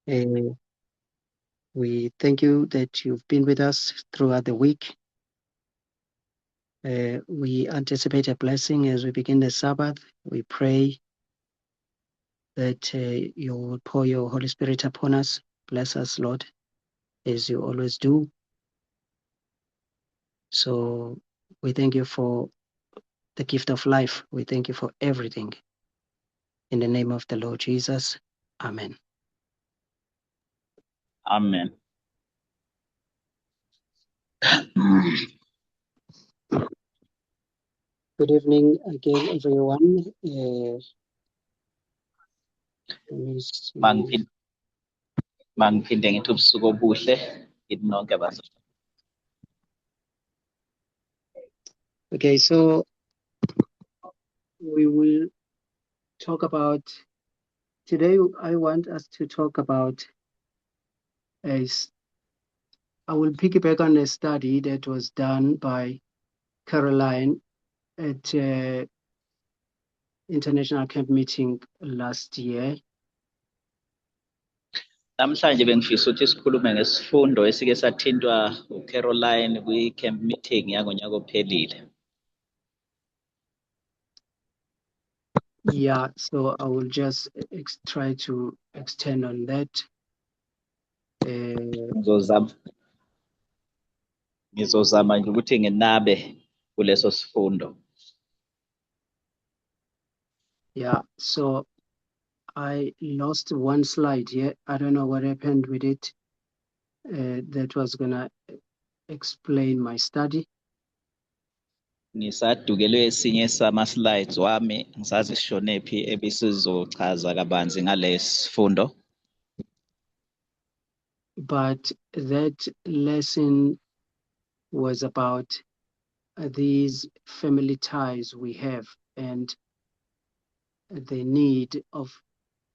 We thank you that you've been with us throughout the week. We anticipate a blessing as we begin the Sabbath. We pray that you will pour your Holy Spirit upon us. Bless us, Lord, as you always do. So we thank you for the gift of life. We thank you for everything. In the name of the Lord Jesus, amen. Amen. Good evening again, everyone. Let me see. Mangiphinde ngithi ubusuku obuhle kithi nonke abazali. Okay, so we will talk about today. I want us to talk about I will piggyback on a study that was done by Caroline at International Camp Meeting last year. Namhlanje bengifisa ukuthi sikhulume ngesifundo esike sathintwa uCaroline kwi-camp meeting yangonyaka ophelile. Yeah, so I will just try to extend on that. Ngizozama nje ukuthi nginabe kuleso sifundo. Yeah, so I lost one slide here. I don't know what happened with it. That was gonna explain my study. Ngisadukelwe esinye sama-slides wami ngisazi sishonephi ebisizochaza kabanzi ngalesifundo. But that lesson was about these family ties we have and the need of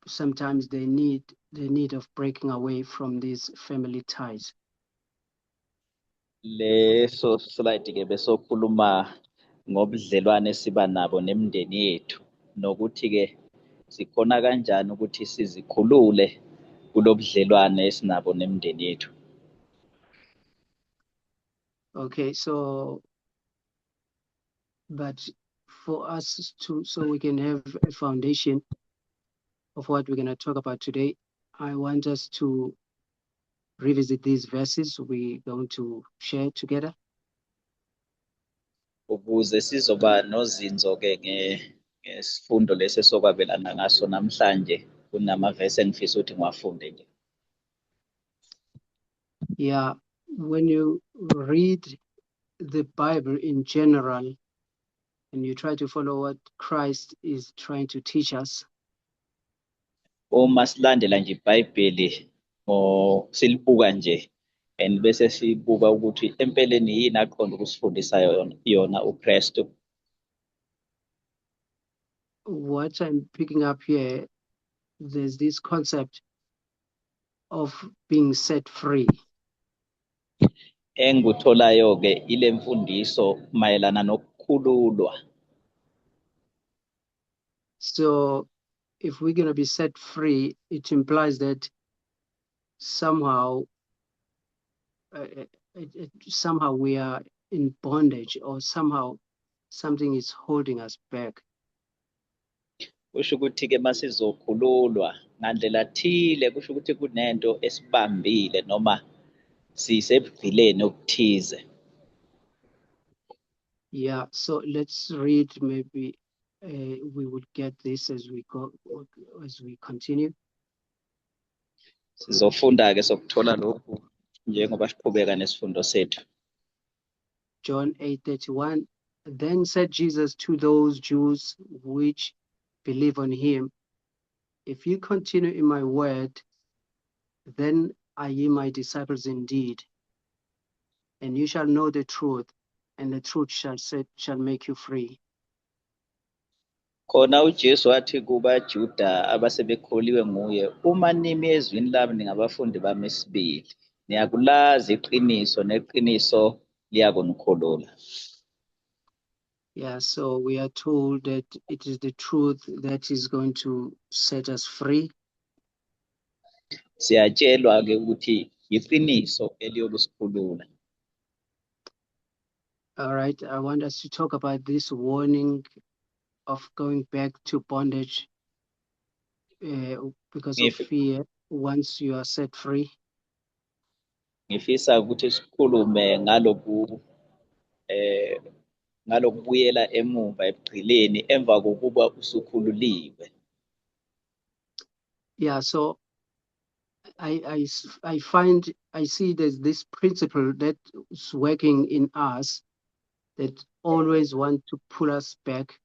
sometimes the need of breaking away from these family ties. Leso slide ke besokhuluma ngobudlelwane esiba nabo nemindeni yethu nokuthi ke sikhona kanjani ukuthi sizikhulule kulobudlelwane esinabo nemindeni yethu. Okay, so but for us to so we can have a foundation of what we're going to talk about today, I want us to revisit these verses we're going to share together. Ukuze sizoba nozinzo ke ngesifundo lesi sokwabelana ngaso namhlanje kunamavesi engifisa ukuthi ngiwafunde nje. Yeah, when you read the Bible in general and you try to follow what Christ is trying to teach us, uma silandela nje iBhayibheli silibuka nje and bese sibuka ukuthi empeleni yini aqonda ukusifundisa yona uKristu. what I'm picking up here, there's this concept of being set free. Engikutholayo ke ile mfundiso mayelana nokukhululwa. So if we're going to be set free, it implies that somehow somehow we are in bondage, or somehow something is holding us back. Kusho ukuthi ke masizokhululwa ngandlela thile kusho ukuthi kunento esibambile noma sisebuvileni obuthize. Yeah, so let's read, maybe we would get this as we go, as we continue. Sizofunda ke sokuthola lokhu njengoba siqhubeka nesifundo sethu. John 8:31, then said Jesus to those Jews which believe on him, if you continue in my word, then are ye my disciples indeed, and you shall know the truth, and the truth shall make you free. Khona uJesu wathi kubaJuda abasebekholiwe nguye, uma nimi ezwini lami ningabafundi bami sibili, niyakulazi iqiniso neqiniso liyakunikhulula. Yeah, so we are told that it is the truth that is going to set us free. siyatshelwa-ke ukuthi iqiniso eliyokusikhulula. All right, I want us to talk about this warning of going back to bondage because of fear once you are set free. Ngifisa ukuthi sikhulume ngalokubuyela emuva ebugqileni emva kokuba usukhululiwe. Yeah, so I see there's this principle that is working in us that always want to pull us back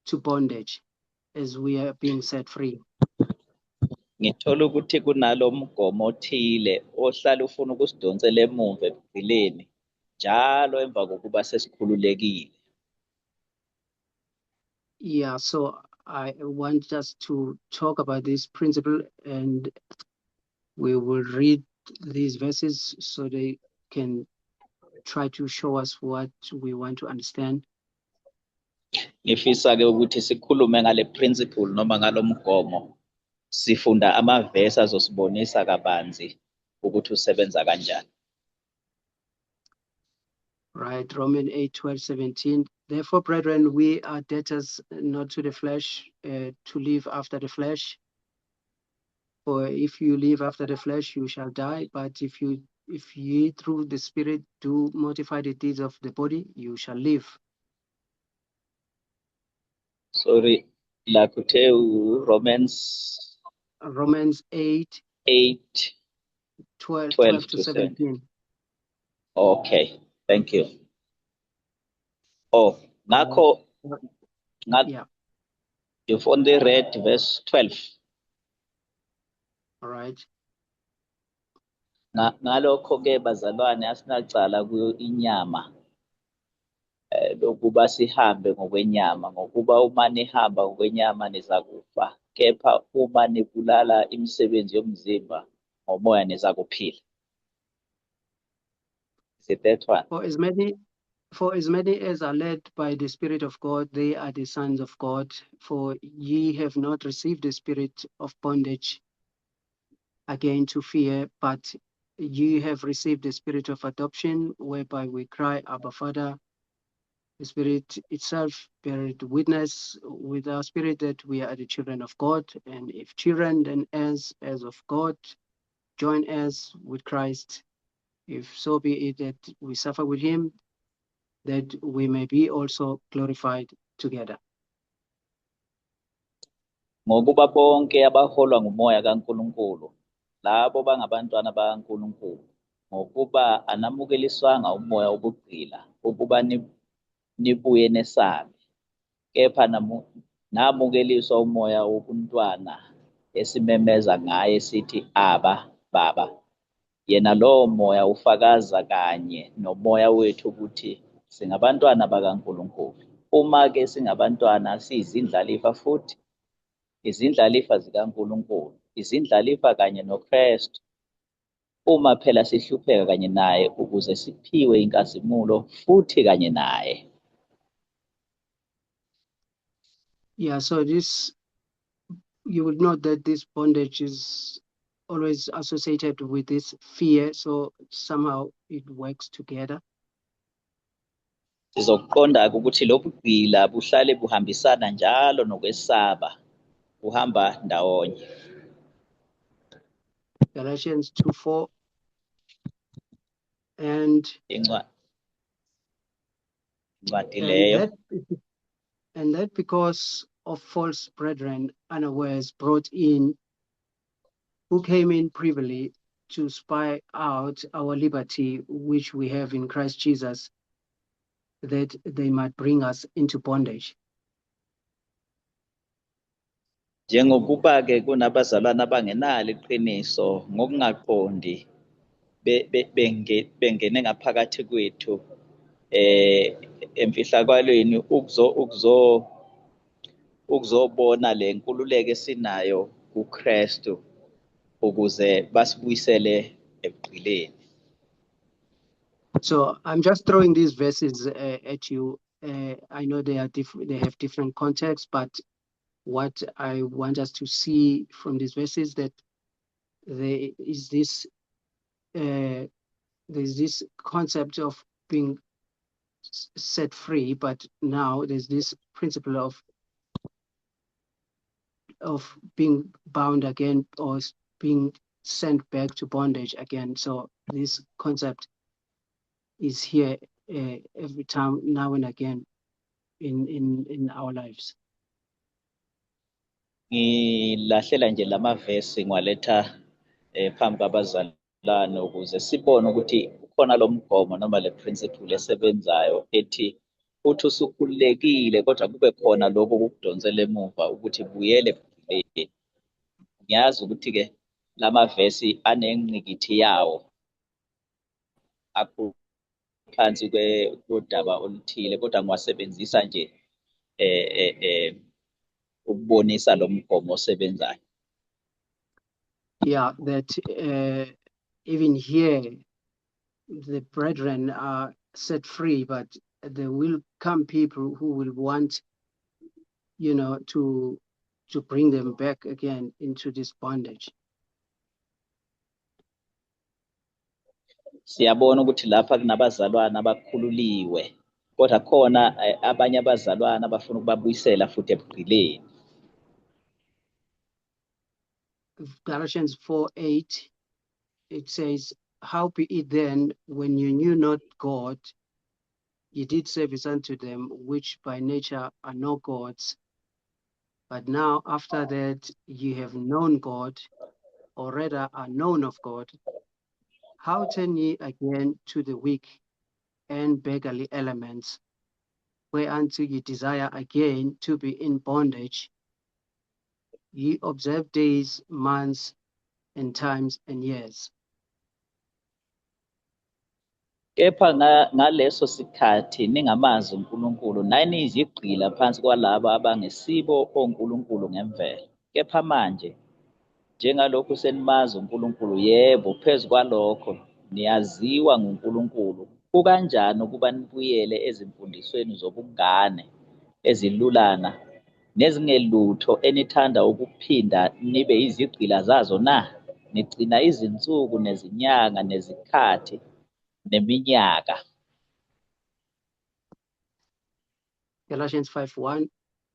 to bondage as we are being set free. Ngithola ukuthi kunalo mgomo othile ohlala ufuna ukusidonsela emuva ebugqileni njalo emva kokuba sesikhululekile. Yeah, so I want us to talk about this principle, and we will read these verses so they can try to show us what we want to understand. Ngifisa-ke ukuthi sikhulume ngale principle noma ngalo mgomo, sifunda amavesi azosibonisa kabanzi ukuthi usebenza kanjani. Right, Romans 8:12-17. Therefore, brethren, we are debtors not to the flesh, to live after the flesh. For if you live after the flesh, you shall die. But if ye through the Spirit do mortify the deeds of the body, you shall live. Sorry, la kuthe Romans 8, 12 to 17. Okay, thank you. Oh, ngakho Yeah. you've only read verse 12. All right. Ngalokho-ke bazalwane asinacala kuyo inyama lokuba sihambe ngokwenyama, ngokuba uma nihamba ngokwenyama niza kufa, kepha uma nibulala imisebenzi yomzimba ngomoya niza kuphila. Is it that one? For as many as are led by the Spirit of God, they are the sons of God. For ye have not received the spirit of bondage again to fear, but ye have received the spirit of adoption, whereby we cry, Abba, Father. The Spirit itself beareth witness with our spirit that we are the children of God, and if children, then heirs of God, joint heirs with Christ, if so be it that we suffer with him, that we may be also glorified together. Ngokuba bonke abaholwa ngumoya kaNkulunkulu, labo bangabantwana bakaNkulunkulu, ngokuba anamukeliswanga umoya wobugqila ukuba nibuye nesabe, kepha namukeliswa umoya wobuntwana esimemeza ngaye sithi Aba, Baba. Yena lowo moya ufakaza kanye nomoya wethu ukuthi singabantwana bakaNkulunkulu. Uma-ke singabantwana siyizindlalifa futhi, izindlalifa zikaNkulunkulu, izindlalifa kanye noKristu, uma phela sihlupheka kanye naye ukuze siphiwe inkazimulo futhi kanye naye. Yeah, so this, you would note that this bondage is always associated with this fear, so somehow it works together. Sizokuqonda ukuthi lobugqila buhlale buhambisana njalo nokwesaba, buhamba ndawonye. Galatians 2:4. And that because of false brethren unawares brought in, who came in privily to spy out our liberty which we have in Christ Jesus, that they might bring us into bondage. Njengokuba-ke kunabazalwane abangenalo iqiniso ngokungaqondi bengene ngaphakathi kwethu emfihlakalweni ukuzobona le nkululeko esinayo kuKristu ukuze basibuyisele ebugqileni. So I'm just throwing these verses at you. I know they are different; they have different contexts, but what I want us to see from these verses that there is this there's this concept of being set free, but now there's this principle of being bound again, or being sent back to bondage again. So this concept is here every time, now and again, in our lives. Ngilahlela nje lamavesi ngiwaletha phambi kwabazalwane ukuze sibone ukuthi ukhona lo mgomo noma le principle esebenzayo ethi uthi usukhululekile kodwa kube khona lokho kukudonsela emuva ukuthi buyele ebugqilini. Ngiyazi ukuthi-ke lamavesi anengqikithi yawo phansi kodaba oluthile kodwa ngiwasebenzisa nje ukubonisa lo mgomo osebenzayo. Yeah, that even here the brethren are set free, but there will come people who will want, you know, to bring them back again into this bondage. Siyabona ukuthi lapha kunabazalwane abakhululiwe kodwa khona abanye abazalwane abafuna ukubabuyisela futhi ebugqileni. Galatians 4:8, it says, "How be it then, when you knew not God, ye did service unto them which by nature are no gods, but now after that ye have known God, or rather are known of God, how turn ye again to the weak and beggarly elements, whereunto ye desire again to be in bondage? Ye observe days, months, and times, and years." Kepha ngaleso sikhathi ningamazi uNkulunkulu naniyizigqila phansi kwalabo abangesibo onkulunkulu ngemvelo. Kepha manje njengalokhu senimazi uNkulunkulu, yebo phezu kwalokho niyaziwa nguNkulunkulu, kukanjani ukuba nibuyele ezimfundisweni zobungane ezilulana nezingelutho enithanda ukuphinda nibe izigqila zazo na? Nigcina izinsuku nezinyanga nezikhathi neminyaka. Galatians 5:1,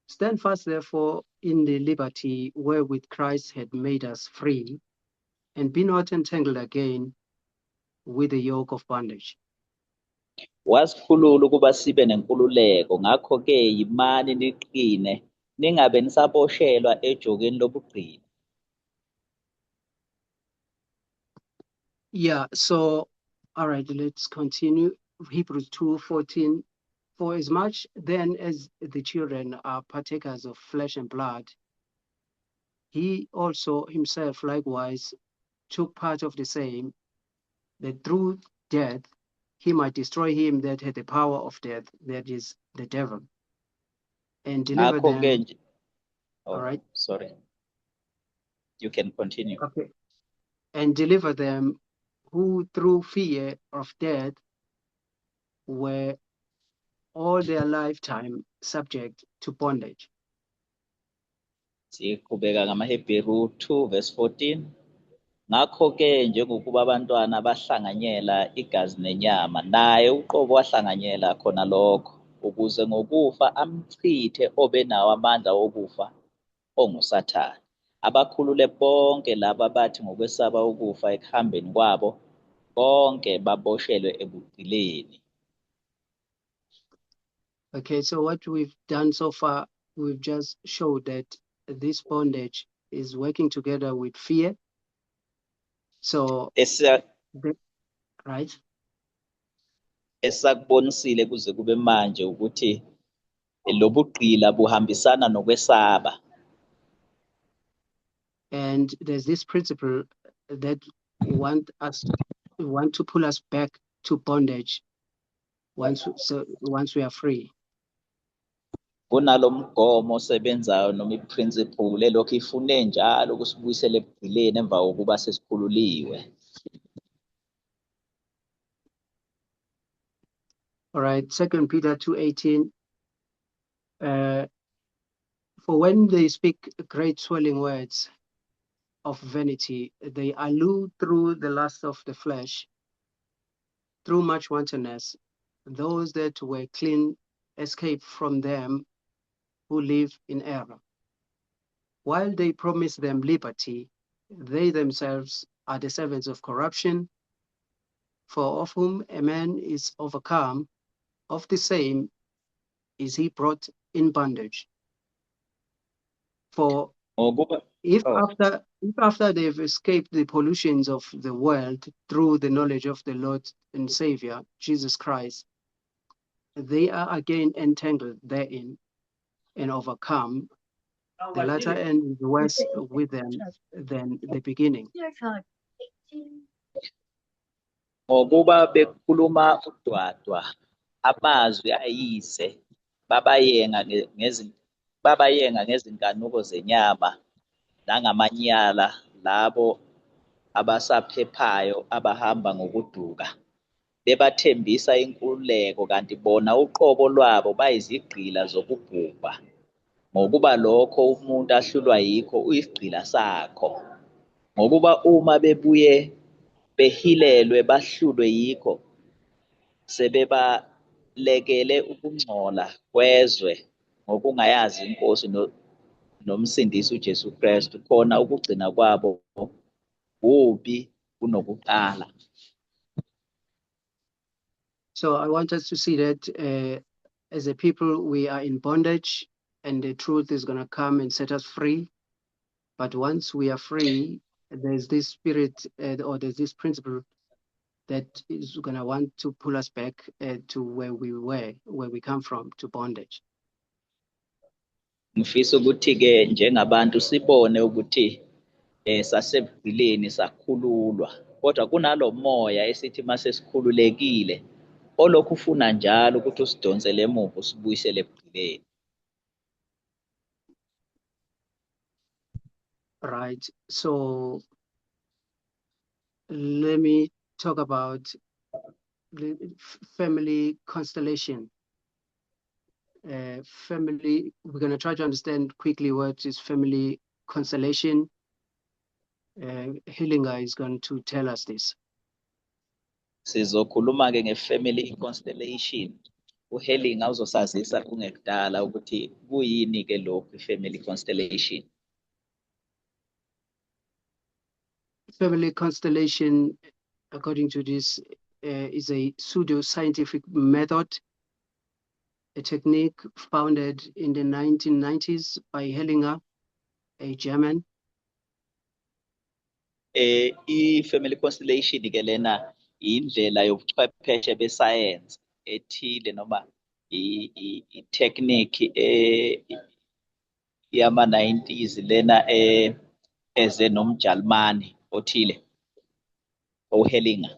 "Stand fast therefore in the liberty wherewith Christ had made us free, and be not entangled again with the yoke of bondage." Wasikhulula ukuba sibe nenkululeko, ngakho-ke yimani niqine, ningabe nisaboshelwa ejokeni lobugqili. Yeah, so all right, let's continue. Hebrews 2:14, "For as much then as the children are partakers of flesh and blood, he also himself likewise took part of the same, that through death he might destroy him that had the power of death, that is the devil, and deliver them." All right, sorry, you can continue. Okay. "And deliver them who through fear of death were all their lifetime subject to bondage." Siqhubeka ngamaHebheru 2:14. Ngakho-ke njengokuba abantwana bahlanganyela igazi nenyama, naye uqobo wahlanganyela khona lokho, ukuze ngokufa amchithe obenawo amandla wokufa onguSathane, abakhulule bonke laba bathi ngokwesaba ukufa ekuhambeni kwabo bonke baboshelwe ebugqileni. Okay, so what we've done so far, we've just showed that this bondage is working together with fear. So, right? Esakubonisile kuze kube manje ukuthi lobugqila buhambisana nokwesaba. And there's this principle that want to pull us back to bondage once we are free. Kunalo mgomo osebenzayo noma iprinciple elokhu ifune njalo ukusibuyisela ebugqileni emva kokuba sesikhululiwe. All right, 2 Peter 2:18, "For when they speak great swelling words of vanity. They allude through the lust of the flesh, through much wantonness. Those that were clean escape from them who live in error. While they promise them liberty, they themselves are the servants of corruption. For of whom a man is overcome, of the same is he brought in bondage. For ngokuba if oh after they've escaped the pollutions of the world through the knowledge of the Lord and Savior, Jesus Christ, they are again entangled therein and overcome, the latter end is worse with them than the beginning. ngokuba bekhuluma udwadwa amazwi ayise babayenga ngezinkanuko zenyama nangamanyala labo abasaphephayo abahamba ngokuduka bebathembisa inkululeko kanti bona uqobo lwabo bayizigqila zokubhubha ngokuba lokho umuntu ahlulwa yikho uyisigqila sakho ngokuba uma bebuye behilelwe bahlulwe yikho sebebalekele ukungcola kwezwe ngokungayazi iNkosi nomsindisi uJesu Kristu khona ukugcina kwabo kubi kunokuqala. So I want us to see that as a people, we are in bondage and the truth is going to come and set us free. But once we are free, there's this spirit or there's this principle that is going to want to pull us back to where we were, where we come from, to bondage. Ngifisa ukuthi-ke njengabantu sibone ukuthi sasebugqileni sakhululwa kodwa kunalo moya esithi mase sikhululekile olokhu ufuna njalo ukuthi usidonsele emuva usibuyisele ebugqileni. Right. So let me talk about the family constellation. Family, we're going to try to understand quickly what is family constellation. Hillinger is going to tell us this. Sizokhuluma-ke nge-family constellation. uHellinger uzosazisa kungekudala ukuthi kuyini-ke lokhu i-family constellation. Family constellation, according to this, is a pseudo-scientific method, a technique founded in the 1990s by Hellinger, a German. I-family constellation-ke lena indlela yobuchwepheshe besayensi ethile noma i-technique yama-90s lena eze nomJalimane othile uHellinger.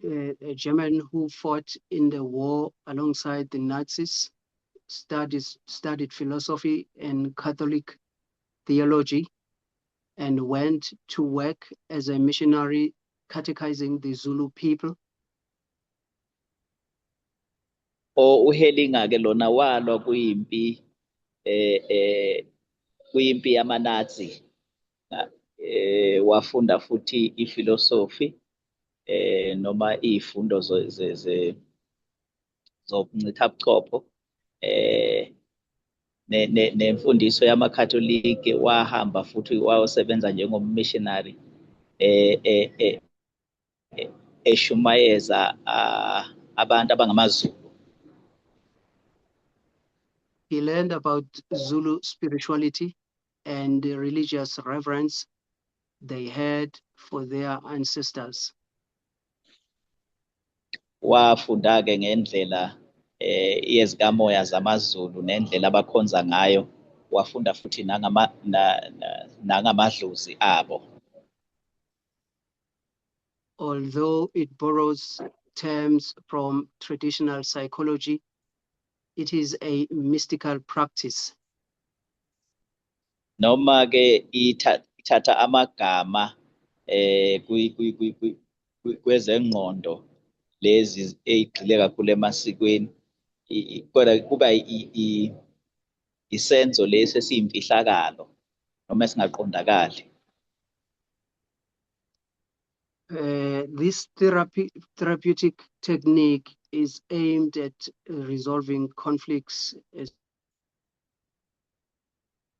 A German who fought in the war alongside the Nazis, studied philosophy and Catholic theology, and went to work as a missionary catechizing the Zulu people. uHellinger-ke lona walwa kuyimpi yama-Nazi, wafunda futhi ifilosofi noma iy'fundo zobuncitha buchopho nemfundiso yamakhatholike, wahamba futhi wayosebenza njengommissionary eshumayeza abantu abangamaZulu. He learned about Zulu spirituality and the religious reverence they had for their ancestors. Wafunda-ke ngendlela yezikamoya zamaZulu nendlela abakhonza ngayo, wafunda futhi nangamadlozi abo. Although it borrows terms from traditional psychology, it is a mystical practice. Noma-ke ithatha amagama kwezengqondo lezi ey'gxile kakhulu emasikweni, kodwa kuba isenzo lesi esiyimfihlakalo noma esingaqondakali. This therapeutic technique is aimed at resolving conflicts,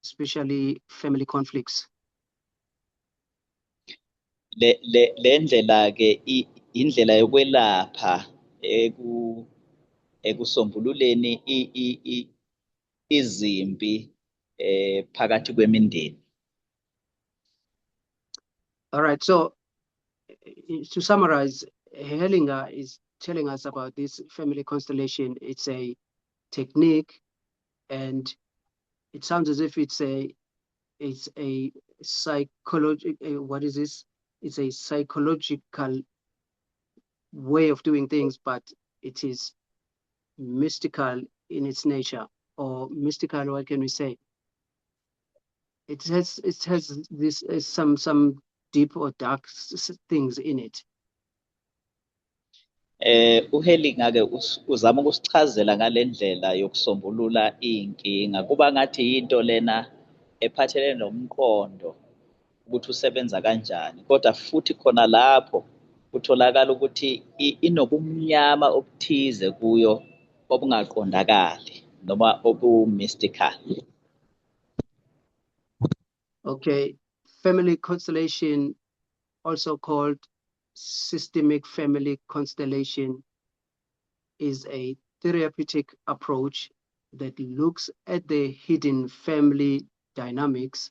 especially family conflicts. Le ndlela ke indlela yokwelapha ekusombululeni izimpi phakathi kwemindeni. All right, so to summarize, Hellinger is telling us about this family constellation. It's a technique, and it sounds as if it's a psychological, what is this? It's a psychological way of doing things, but it is mystical in its nature, or mystical, what can we say? It has this some deep or dark things in it. uHellinger ke uzama ukusichazela ngale ndlela yokusombulula inkinga kuba ngathi into lena ephathelene nomqondo ukuthi usebenza kanjani, kodwa futhi khona lapho kutholakala ukuthi inobumnyama obuthize kuyo obungaqondakali noma obu-mystical. Okay, family constellation, also called systemic family constellation, is a therapeutic approach that looks at the hidden family dynamics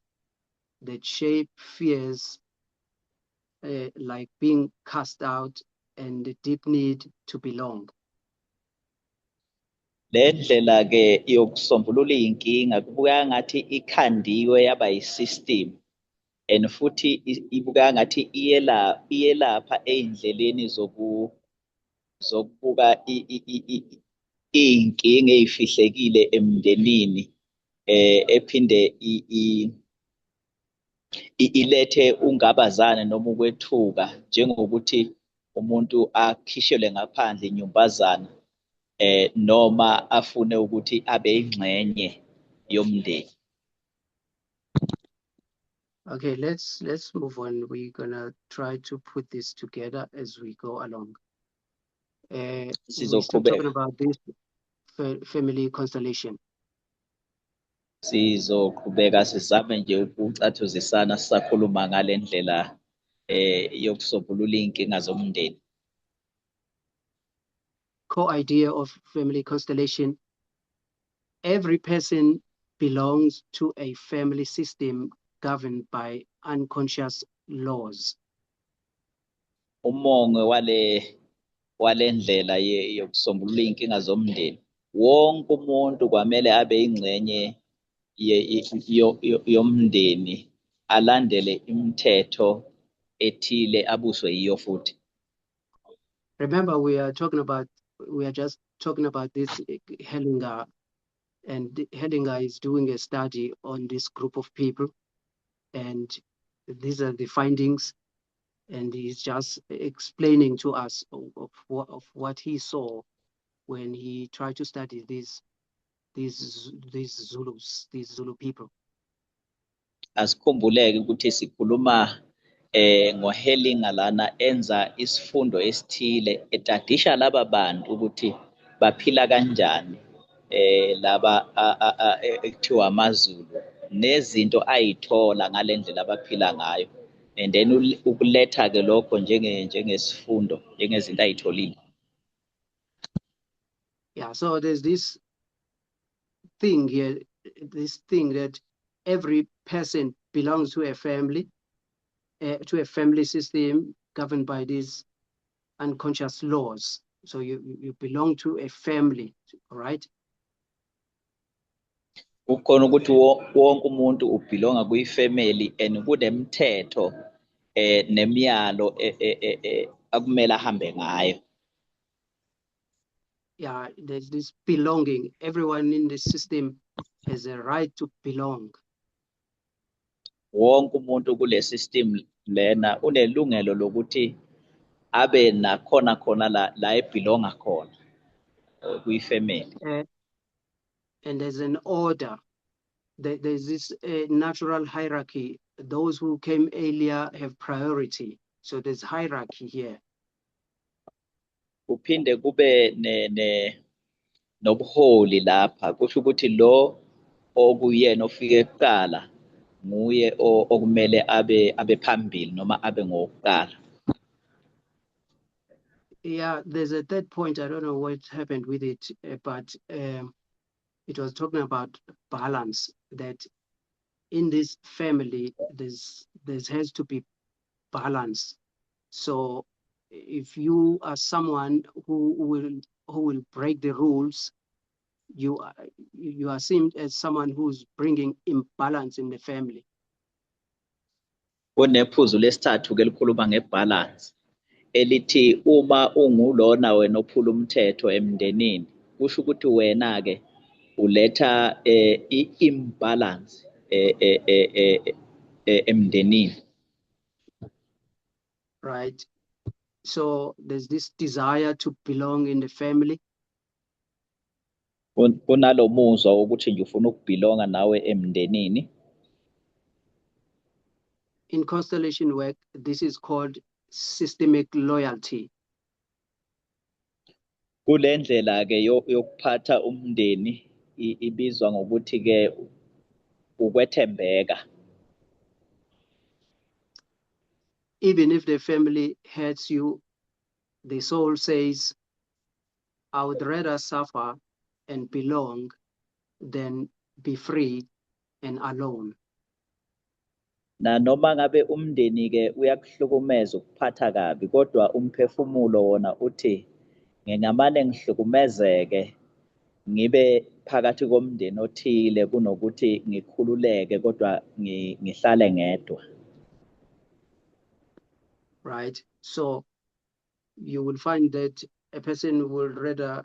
that shape fears like being cast out and the deep need to belong. Le ndlela ke yokusombulula inkinga kubukeka ngathi ikhandiwe yaba yi-system and futhi ibukeka ngathi iyelapha ey'ndleleni zokubuka iy'nkinga ey'fihlekile emndenini ephinde ilethe ungabazane noma ukwethuka, njengokuthi umuntu akhishelwe ngaphandle inyumbazana noma afune ukuthi abe ingxenye yomndeni. Okay, let's move on. We're gonna try to put this together as we go along. We're still talking about this family constellation. Sizoqhubeka sizame nje ukucathuzisana sisakhuluma ngale ndlela yokusombulula iy'nkinga zomndeni. Core idea of family constellation: every person belongs to a family system governed by unconscious laws. Umongo wale ndlela yokusombulula iy'nkinga zomndeni, wonke umuntu kwamele abe ingxenye yomndeni, alandele imithetho ethile abuswe yiyo futhi. Remember, we are just talking about this Hellinger, and Hellinger is doing a study on this group of people, and these are the findings, and he's just explaining to us of what he saw when he tried to study these Zulu people. Asikhumbuleke ukuthi sikhuluma ngoHellinger lana enza isifundo esithile etadisha laba bantu ukuthi baphila kanjani laba ekuthiwa amaZulu, nezinto ayithola ngale ndlela abaphila ngayo, and then ukuletha ke lokho njengesifundo, njengezinto ayitholile. Yeah, so there's this thing here, this thing that every person belongs to a family system governed by these unconscious laws. So you belong to a family, right? Ukhona ukuthi wonke umuntu ubelonga kuyifamily and kunemithetho nemiyalo akumele ahambe ngayo. Yeah, there's this belonging. Everyone in the system has a right to belong. Wonke umuntu kule system lena unelungelo lokuthi abe nakhona la ebelonga khona kuyifamily. And there's an order there's this natural hierarchy. Those who came earlier have priority. So there's hierarchy here. Kuphinde kube nobuholi lapha, kusho ukuthi lo okuyena ofike kuqala nguye okumele abe phambili noma abe ngokuqala. Yeah, there's a third point. I don't know what happened with it, but it was talking about balance, that in this family, there has to be balance. So if you are someone who will break the rules, you are seen as someone who's bringing imbalance in the family. Kunephuzu lesithathu ke likhuluma ngebalance elithi uma ungulona wena ophula umthetho emndenini, kusho ukuthi wena ke uletha i-imbalance emndenini. Right. So there's this desire to belong in the family. Kunalo muzwa wokuthi nje ufuna ukubelonga nawe emndenini. In constellation work, this is called systemic loyalty. Kule ndlela ke yokuphatha umndeni ibizwa ngokuthi ke ukwethembeka. Even if the family hurts you, the soul says, I would rather suffer and belong than be free and alone. Na noma ngabe umndeni ke uyakuhlukumeza ukuphatha kabi, kodwa umphefumulo wona uthi ngingamane ngihlukumezeke ngibe phakathi komndeni othile kunokuthi ngikhululeke kodwa ngihlale ngedwa. Right. So you will find that a person will rather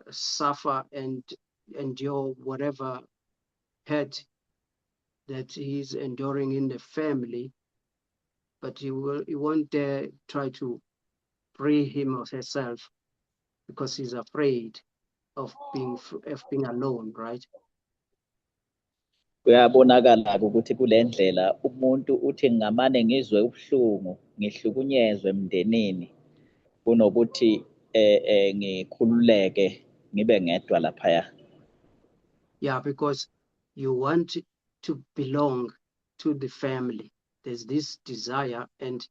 suffer and endure whatever hurt that he's enduring in the family, but he won't dare try to free him or herself because he's afraid of being alone, right? Kuyabonakala ukuthi kule ndlela umuntu uthi ngingamane ngizwe ubuhlungu ngihlukunyezwe emndenini kunokuthi ngikhululeke ngibe ngedwa laphaya. Yeah, because you want to belong to the family. There's this desire, and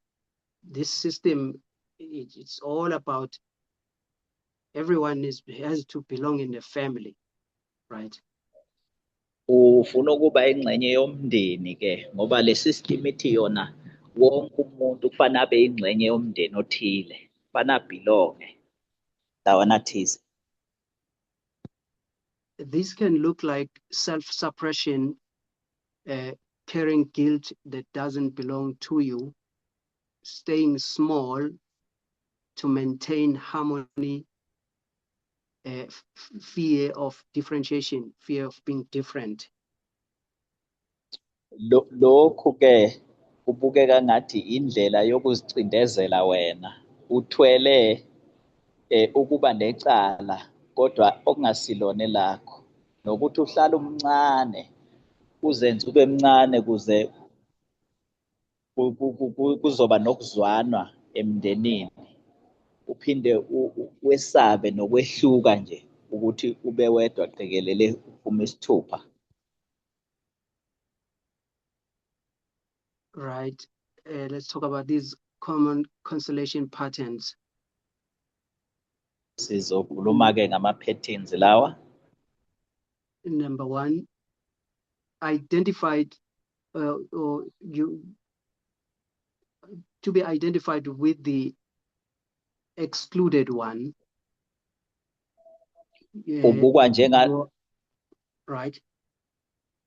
this system, it's all about everyone has to belong in the family, right? Ufuna ukuba ingxenye yomndeni ke ngoba le system ithi yona wonke umuntu kufanele abe ingxenye yomndeni othile, kufanele abelonge ndawana thize. This can look like self-suppression, carrying guilt that doesn't belong to you, staying small to maintain harmony, fear of differentiation, fear of being different. Lokhu ke kubukeka ngathi indlela yokuzicindezela wena, uthwele ukuba necala kodwa okungasilona lakho, nokuthi uhlala umncane uzenze ube mncane kuze kuzoba nokuzwanwa emndenini, uphinde wesabe nokwehluka nje ukuthi ube wedwa qekelele uphuma isithupha. Right. Let's talk about these common constellation patterns. Sizokhuluma ke ngama-patterns lawa. Number one, identified or you to be identified with the excluded one. Ubukwa njenga, right.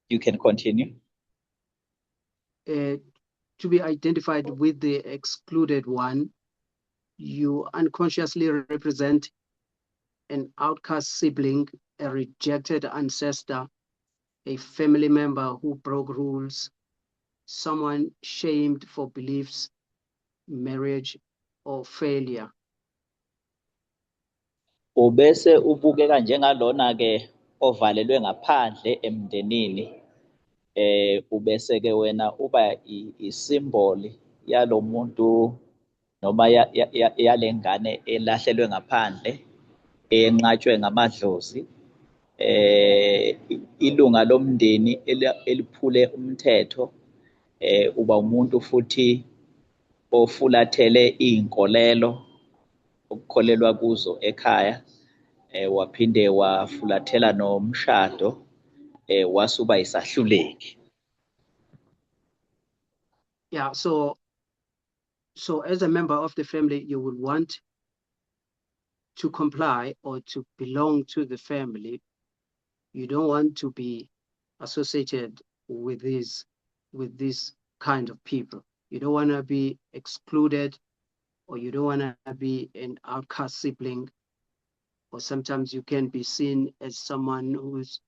You can continue. To be identified with the excluded one, you unconsciously represent an outcast sibling, a rejected ancestor, a family member who broke rules, someone shamed for beliefs, marriage, or failure. Ubese ubukeka njengalona ke ovalelwe ngaphandle emndenini ubese ke wena uba isimboli yalomuntu noma yalengane elahlelwe ngaphandle enqatshwe ngamadlozi ilunga lomndeni eliphule umthetho uba umuntu futhi ofulathele iy'nkolelo okukholelwa kuzo ekhaya waphinde wafulathela nomshado wasuba isahluleki. Yeah, so as a member of the family, you would want to comply or to belong to the family. You don't want to be associated with this kind of people. You don't want to be excluded, or you don't want to be an outcast sibling, or sometimes you can be seen as someone who's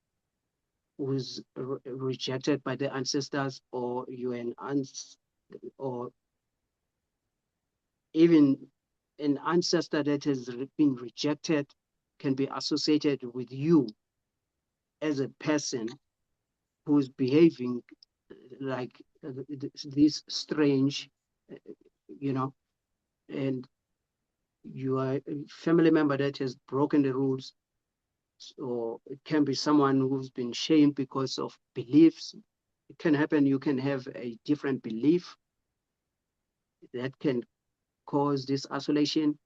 rejected by the ancestors, or you're or even an ancestor that has been rejected can be associated with you as a person who's behaving like this strange, and you are a family member that has broken the rules. So it can be someone who's been shamed because of beliefs. It can happen, you can have a different belief that can cause this isolation,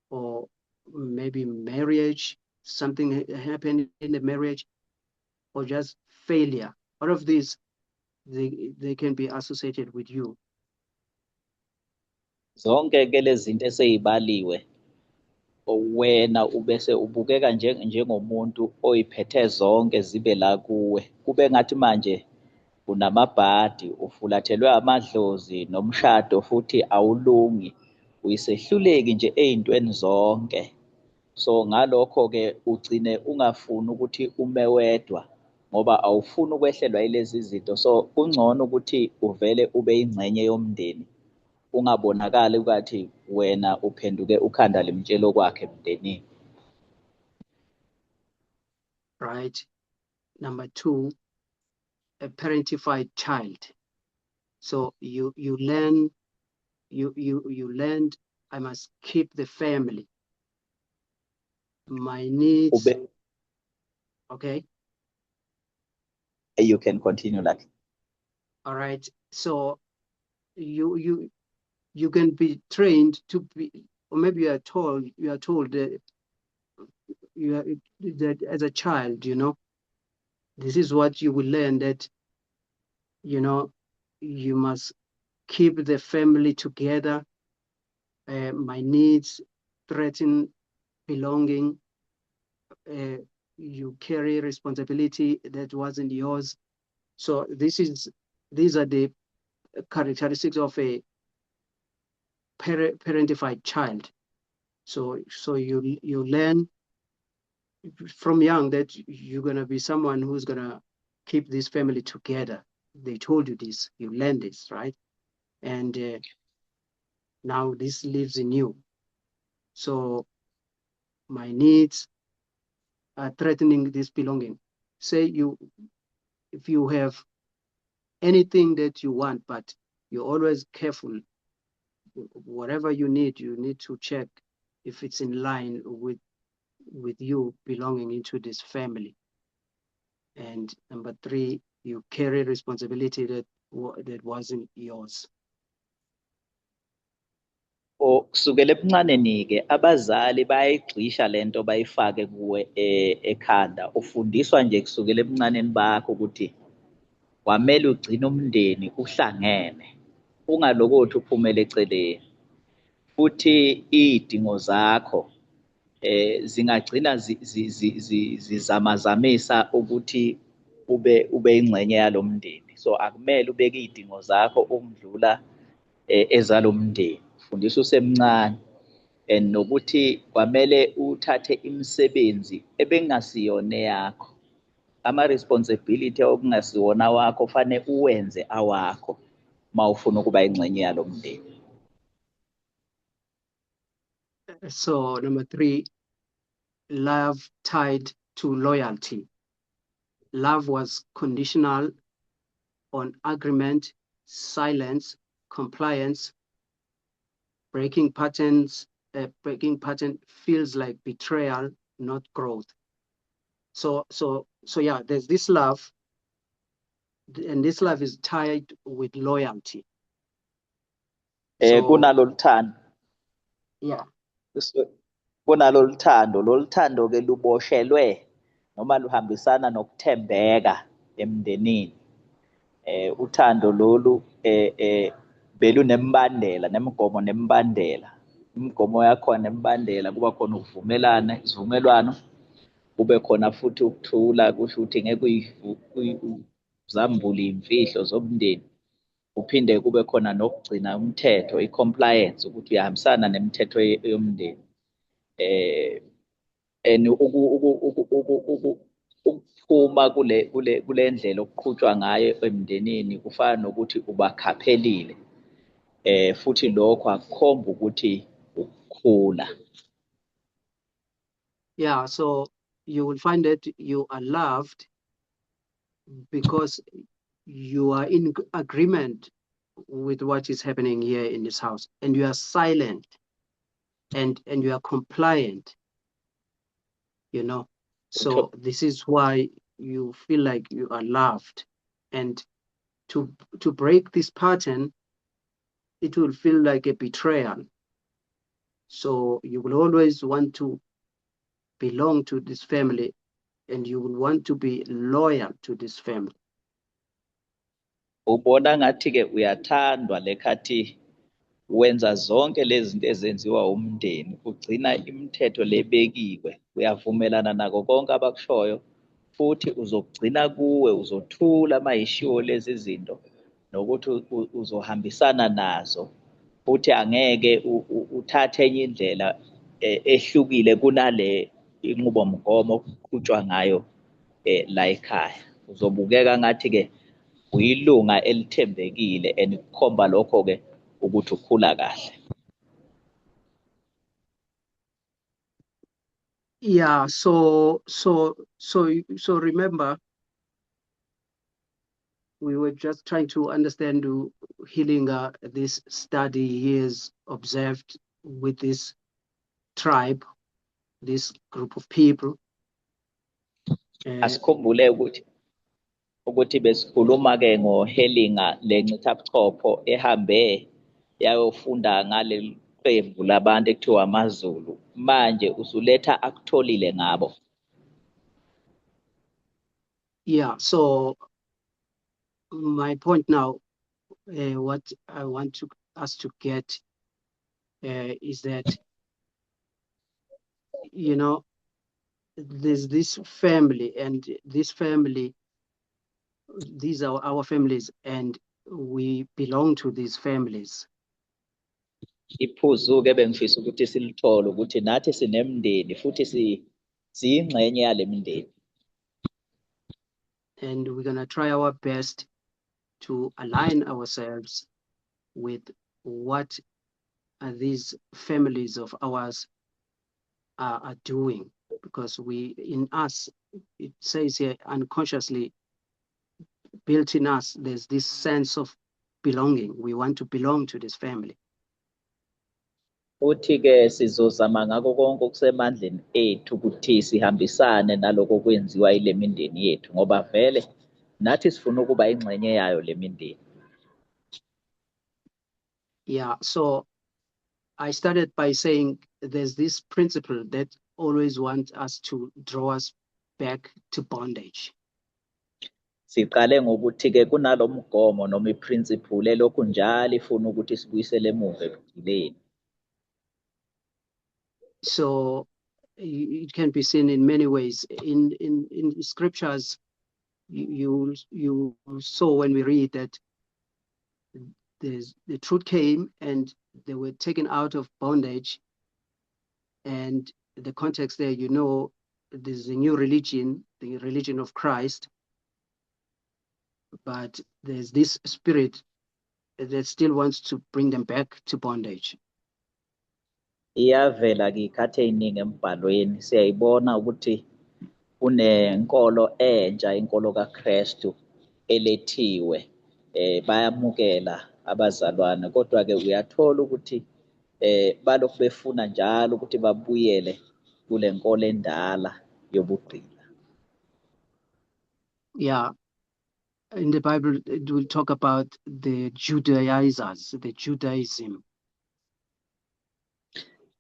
or maybe marriage, something happened in the marriage, or just failure. All of these, they can be associated with you. Zonke ke lezi zinto eseyibaliwe wena ubese ubukeka njengomuntu oyiphethe zonke zibe la kuwe, kube ngathi manje unamabhadi, ufulathelwe amadlozi nomshado futhi awulungi, uyisehluleki nje ey'ntweni zonke. So ngalokho-ke ugcine ungafuni ukuthi ume wedwa ngoba awufuni ukwehlelwa yilezi zinto. So kungcono ukuthi uvele ube yingxenye yomndeni, ungabonakali ukuthi wena uphenduke ukhanda limtshelo kwakhe emndenini. Right. Number two, a parentified child. So you learned, I must keep the family. My needs. Okay. You can continue like. All right. So you can be trained to be, or maybe you are told that that as a child, this is what you will learn, that you must keep the family together. My needs threaten belonging. You carry responsibility that wasn't yours. So these are the characteristics of a parentified child. So you learn from young that you're gonna be someone who's gonna keep this family together. They told you this, you learn this, right? And now this lives in you. So my needs are threatening this belonging. Say if you have anything that you want, but you're always careful, whatever you need to check if it's in line with you belonging into this family. And number three, you carry responsibility that wasn't yours. Kusukela ebuncaneni-ke abazali bayayigxisha lento bayifake kuwe ekhanda. Ufundiswa nje kusukela ebuncaneni bakho ukuthi kwamele ugcine umndeni uhlangene, ungalokothi uphumele eceleni. Futhi iy'dingo zakho zingagcina zizamazamisa ukuthi ube yingxenye yalo mndeni. So akumele ubeke iy'dingo zakho ukudlula ezalo mndeni. Fundisa usemncane, and nokuthi kwamele uthathe imisebenzi ebengasiyona yakho. Ama-responsibility okungasiwona wakho fanele uwenze awakho uma ufuna ukuba yingxenye yalo mndeni. So number three, love tied to loyalty. Love was conditional on agreement, silence, compliance. Breaking pattern feels like betrayal, not growth. So yeah, there's this love, and this love is tied with loyalty. So Kunalolu thando, yeah, kunalolu thando ke luboshelwe noma luhambisana nokuthembeka emndenini. Uthando lolu belunembandela nemigomo nemibandela. Imigomo yakhona nemibandela kuba khona ukuvumelana, isivumelwano, kube khona futhi ukuthula, kusho ukuthi ngeke uzambule iy'mfihlo zomndeni. Kuphinde kube khona nokugcina umthetho, i-compliance, ukuthi uyahambisana nemithetho yomndeni. And ukuphuma kule ndlela okuqhutshwa ngayo emndenini kufana nokuthi ubakhaphelile. Futhi lokho akukhomba ukuthi ukukhula. Yeah, so you will find that you are loved because you are in agreement with what is happening here in this house, and you are silent, and you are compliant, you know. So this is why you feel like you are loved, and to break this pattern, it will feel like a betrayal. So you will always want to belong to this family, and you will want to be loyal to this family. Ubona ngathi-ke uyathandwa lekhathi wenza zonke lezi zinto ezenziwa umndeni, ugcina imithetho lebekiwe, uyavumelana nako konke abakushoyo, futhi uzogcina kuwe, uzothula mayishiwo lezi zinto, nokuthi uzohambisana nazo, futhi angeke uthathe enye indlela ehlukile kunale inqubomgomo okuqhutshwa ngayo la ekhaya. Uzobukeka ngathi-ke uyilunga elithembekile, and kukhomba lokho-ke ukuthi ukhula kahle. Yeah, so remember, we were just trying to understand healing this study he has observed with this tribe, this group of people. Asikhumbule ukuthi besikhuluma-ke ngoHelinga lencithabuchopho ehambe yayofunda ngaleli qembu labantu ekuthiwa amaZulu. Manje usuletha akutholile ngabo. Yeah, so my point now, what I want us to get is that, you know, there's this family, and this family, these are our families, and we belong to these families. Iphuzu-ke bengifisa ukuthi silithole ukuthi nathi sinemndeni futhi siyingxenye yale mindeni. And we're going to try our best to align ourselves with what these families of ours are doing, because in us, it says here, unconsciously built in us, there's this sense of belonging. We want to belong to this family. Futhi-ke sizozama ngako konke okusemandleni ethu ukuthi sihambisane naloko kwenziwa ile mindeni yethu, ngoba vele nathi sifuna ukuba ingxenye yayo le mindeni. Yeah, so I started by saying there's this principle that always wants us to draw us back to bondage. Siqale ngokuthi-ke kunalo mgomo noma iprinciple elokhu njalo ifuna ukuthi sibuyisele emuva ebugileni. So it can be seen in many ways. In scriptures, you saw when we read that the truth came and they were taken out of bondage, and the context there, you know, there's a new religion, the religion of Christ, but there's this spirit that still wants to bring them back to bondage. Iyavela-ke ikhathi ey'ningi embhalweni siyayibona ukuthi kunenkolo entsha, inkolo kaKristu elethiwe, bayamukela abazalwane, kodwa-ke uyathola ukuthi balokhu befuna njalo ukuthi babuyele kule nkolo endala yobugqila. Yeah, in the Bible, it will talk about the Judaizers, the Judaism.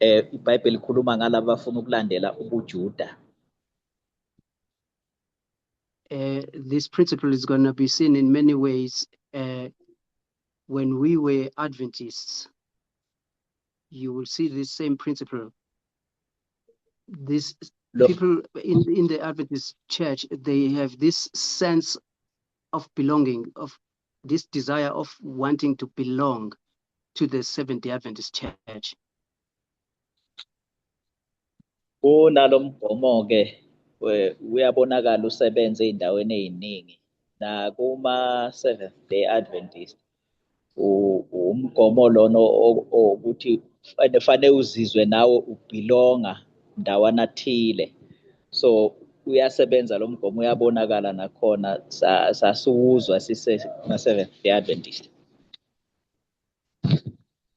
iBhayibheli likhuluma ngalabo abafuna ukulandela ubuJuda. This principle is going to be seen in many ways. When we were Adventists, you will see this same principle. These people in the Adventist church, they have this sense of belonging, of this desire of wanting to belong to the Seventh-day Adventist church. Kunalo mgomo-ke uyabonakala usebenza ey'ndaweni ey'ningi, nakuma Seventh Day Adventist umgomo lona ukuthi fanele uzizwe nawe ubelonga ndawana thile. So uyasebenza lo mgomo, uyabonakala nakhona, sasiwuzwa sisema Seventh Day Adventist.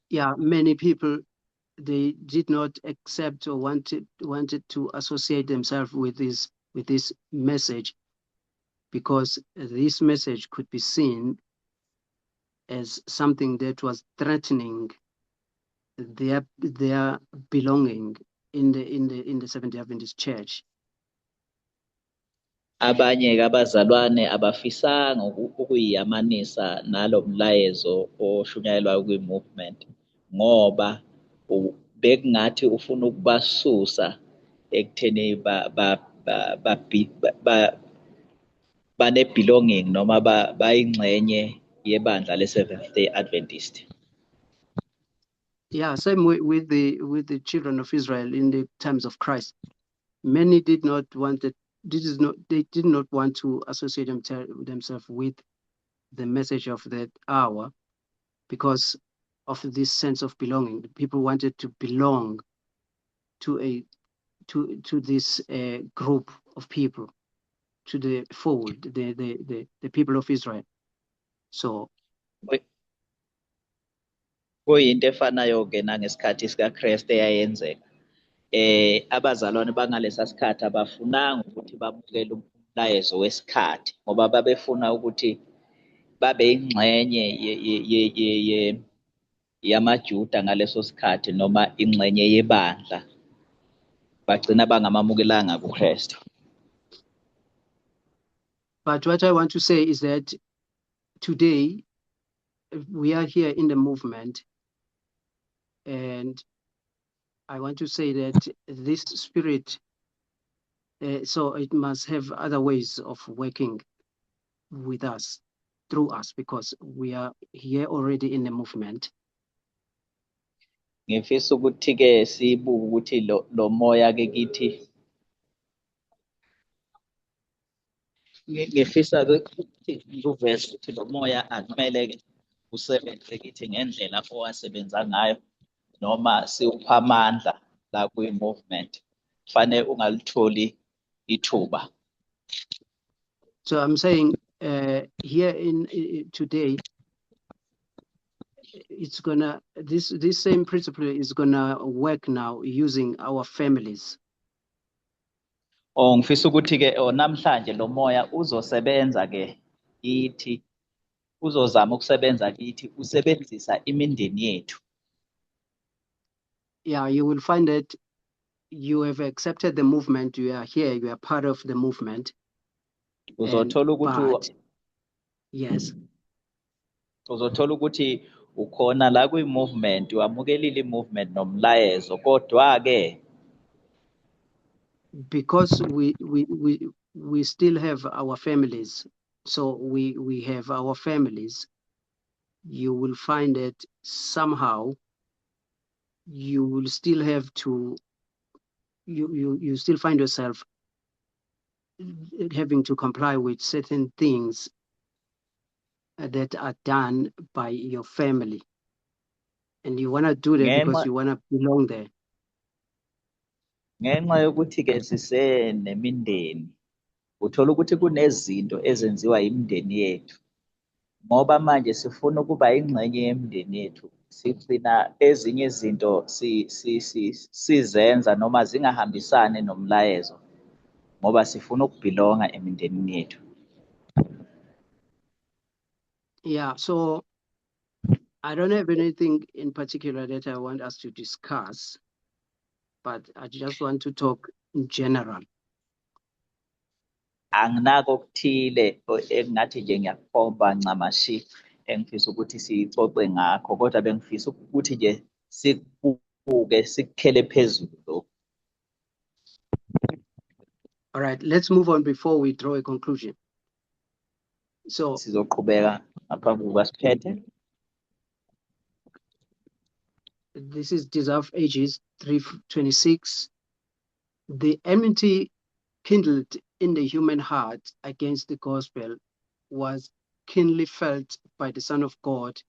Yeah, many people, they did not accept or wanted to associate themselves with this message, because this message could be seen as something that was threatening their belonging in the Seventh-day Adventist church. Abanye-ke abazalwane abafisanga ukuyiyamanisa nalo mlayezo oshunyayelwayo kwi-movement, ngoba bekungathi ufuna ukubasusa ekutheni bane-belonging noma bayingxenye yebandla le-Seventh Day Adventist. Yeah, same way with the children of Israel in the times of Christ. Many did not want it. They did not want to associate themselves with the message of that hour because of this sense of belonging. The people wanted to belong to this group of people, to the fold, the people of Israel. So kuyinto efanayo-ke nangesikhathi sikaKristu eyayenzeka. Abazalwane bangalesa sikhathi abafunanga ukuthi bamukele umlayezo wesikhathi, ngoba babefuna ukuthi babe ingxenye yamaJuda ngaleso sikhathi noma ingxenye yebandla, bagcina bangamamukelanga kuKristu. But what I want to say is that today we are here in the movement, and I want to say that this spirit, so it must have other ways of working with us, through us, because we are here already in the movement. Ngifisa ukuthi-ke sibuke ukuthi lo moya-ke kithi, ngifisa-ke ukuthi ngikuveze ukuthi lo moya akumele-ke usebenze kithi ngendlela owasebenza ngayo noma siwupha amandla la kwi-movement. Kufanele ungalitholi ithuba. So I'm saying here in today, it's gonna this same principle is gonna work now using our families. Ngifisa ukuthi-ke namhlanje lo moya uzosebenza-ke kithi, uzozama ukusebenza kithi usebenzisa imindeni yethu. Yeah, you will find that you have accepted the movement. You are here. You are part of the movement. Uzothola ukuthi yes. Uzothola ukuthi ukhona la kwi-movement, wamukelile i-movement nomlayezo, kodwa-ke because we still have our families, so we have our families, you will find that somehow you will still have to you still find yourself having to comply with certain things that are done by your family, and you want to do that because you want to belong there. Ngenxa yokuthi-ke sisenemindeni uthola ukuthi kunezinto ezenziwa imindeni yethu ngoba manje sifuna ukuba ingxenye yemindeni yethu, sigcina ezinye izinto sizenza noma zingahambisani nomlayezo ngoba sifuna ukubhilonga emindenini yethu. Yeah, so I don't have anything in particular that I want us to discuss, but I just want to talk in general. Anginako okuthile engingathi nje ngiyakukhomba ncamashi engifisa ukuthi sixoxe ngakho, kodwa bengifisa ukuthi nje sikubuke sikukhele phezulu lokho. All right, let's move on before we draw a conclusion. So Sizoqhubeka ngaphambi kokuba siphethe. this is Deserve Ages 3:26. The enmity kindled in the human heart against the gospel was keenly felt by the Son of God,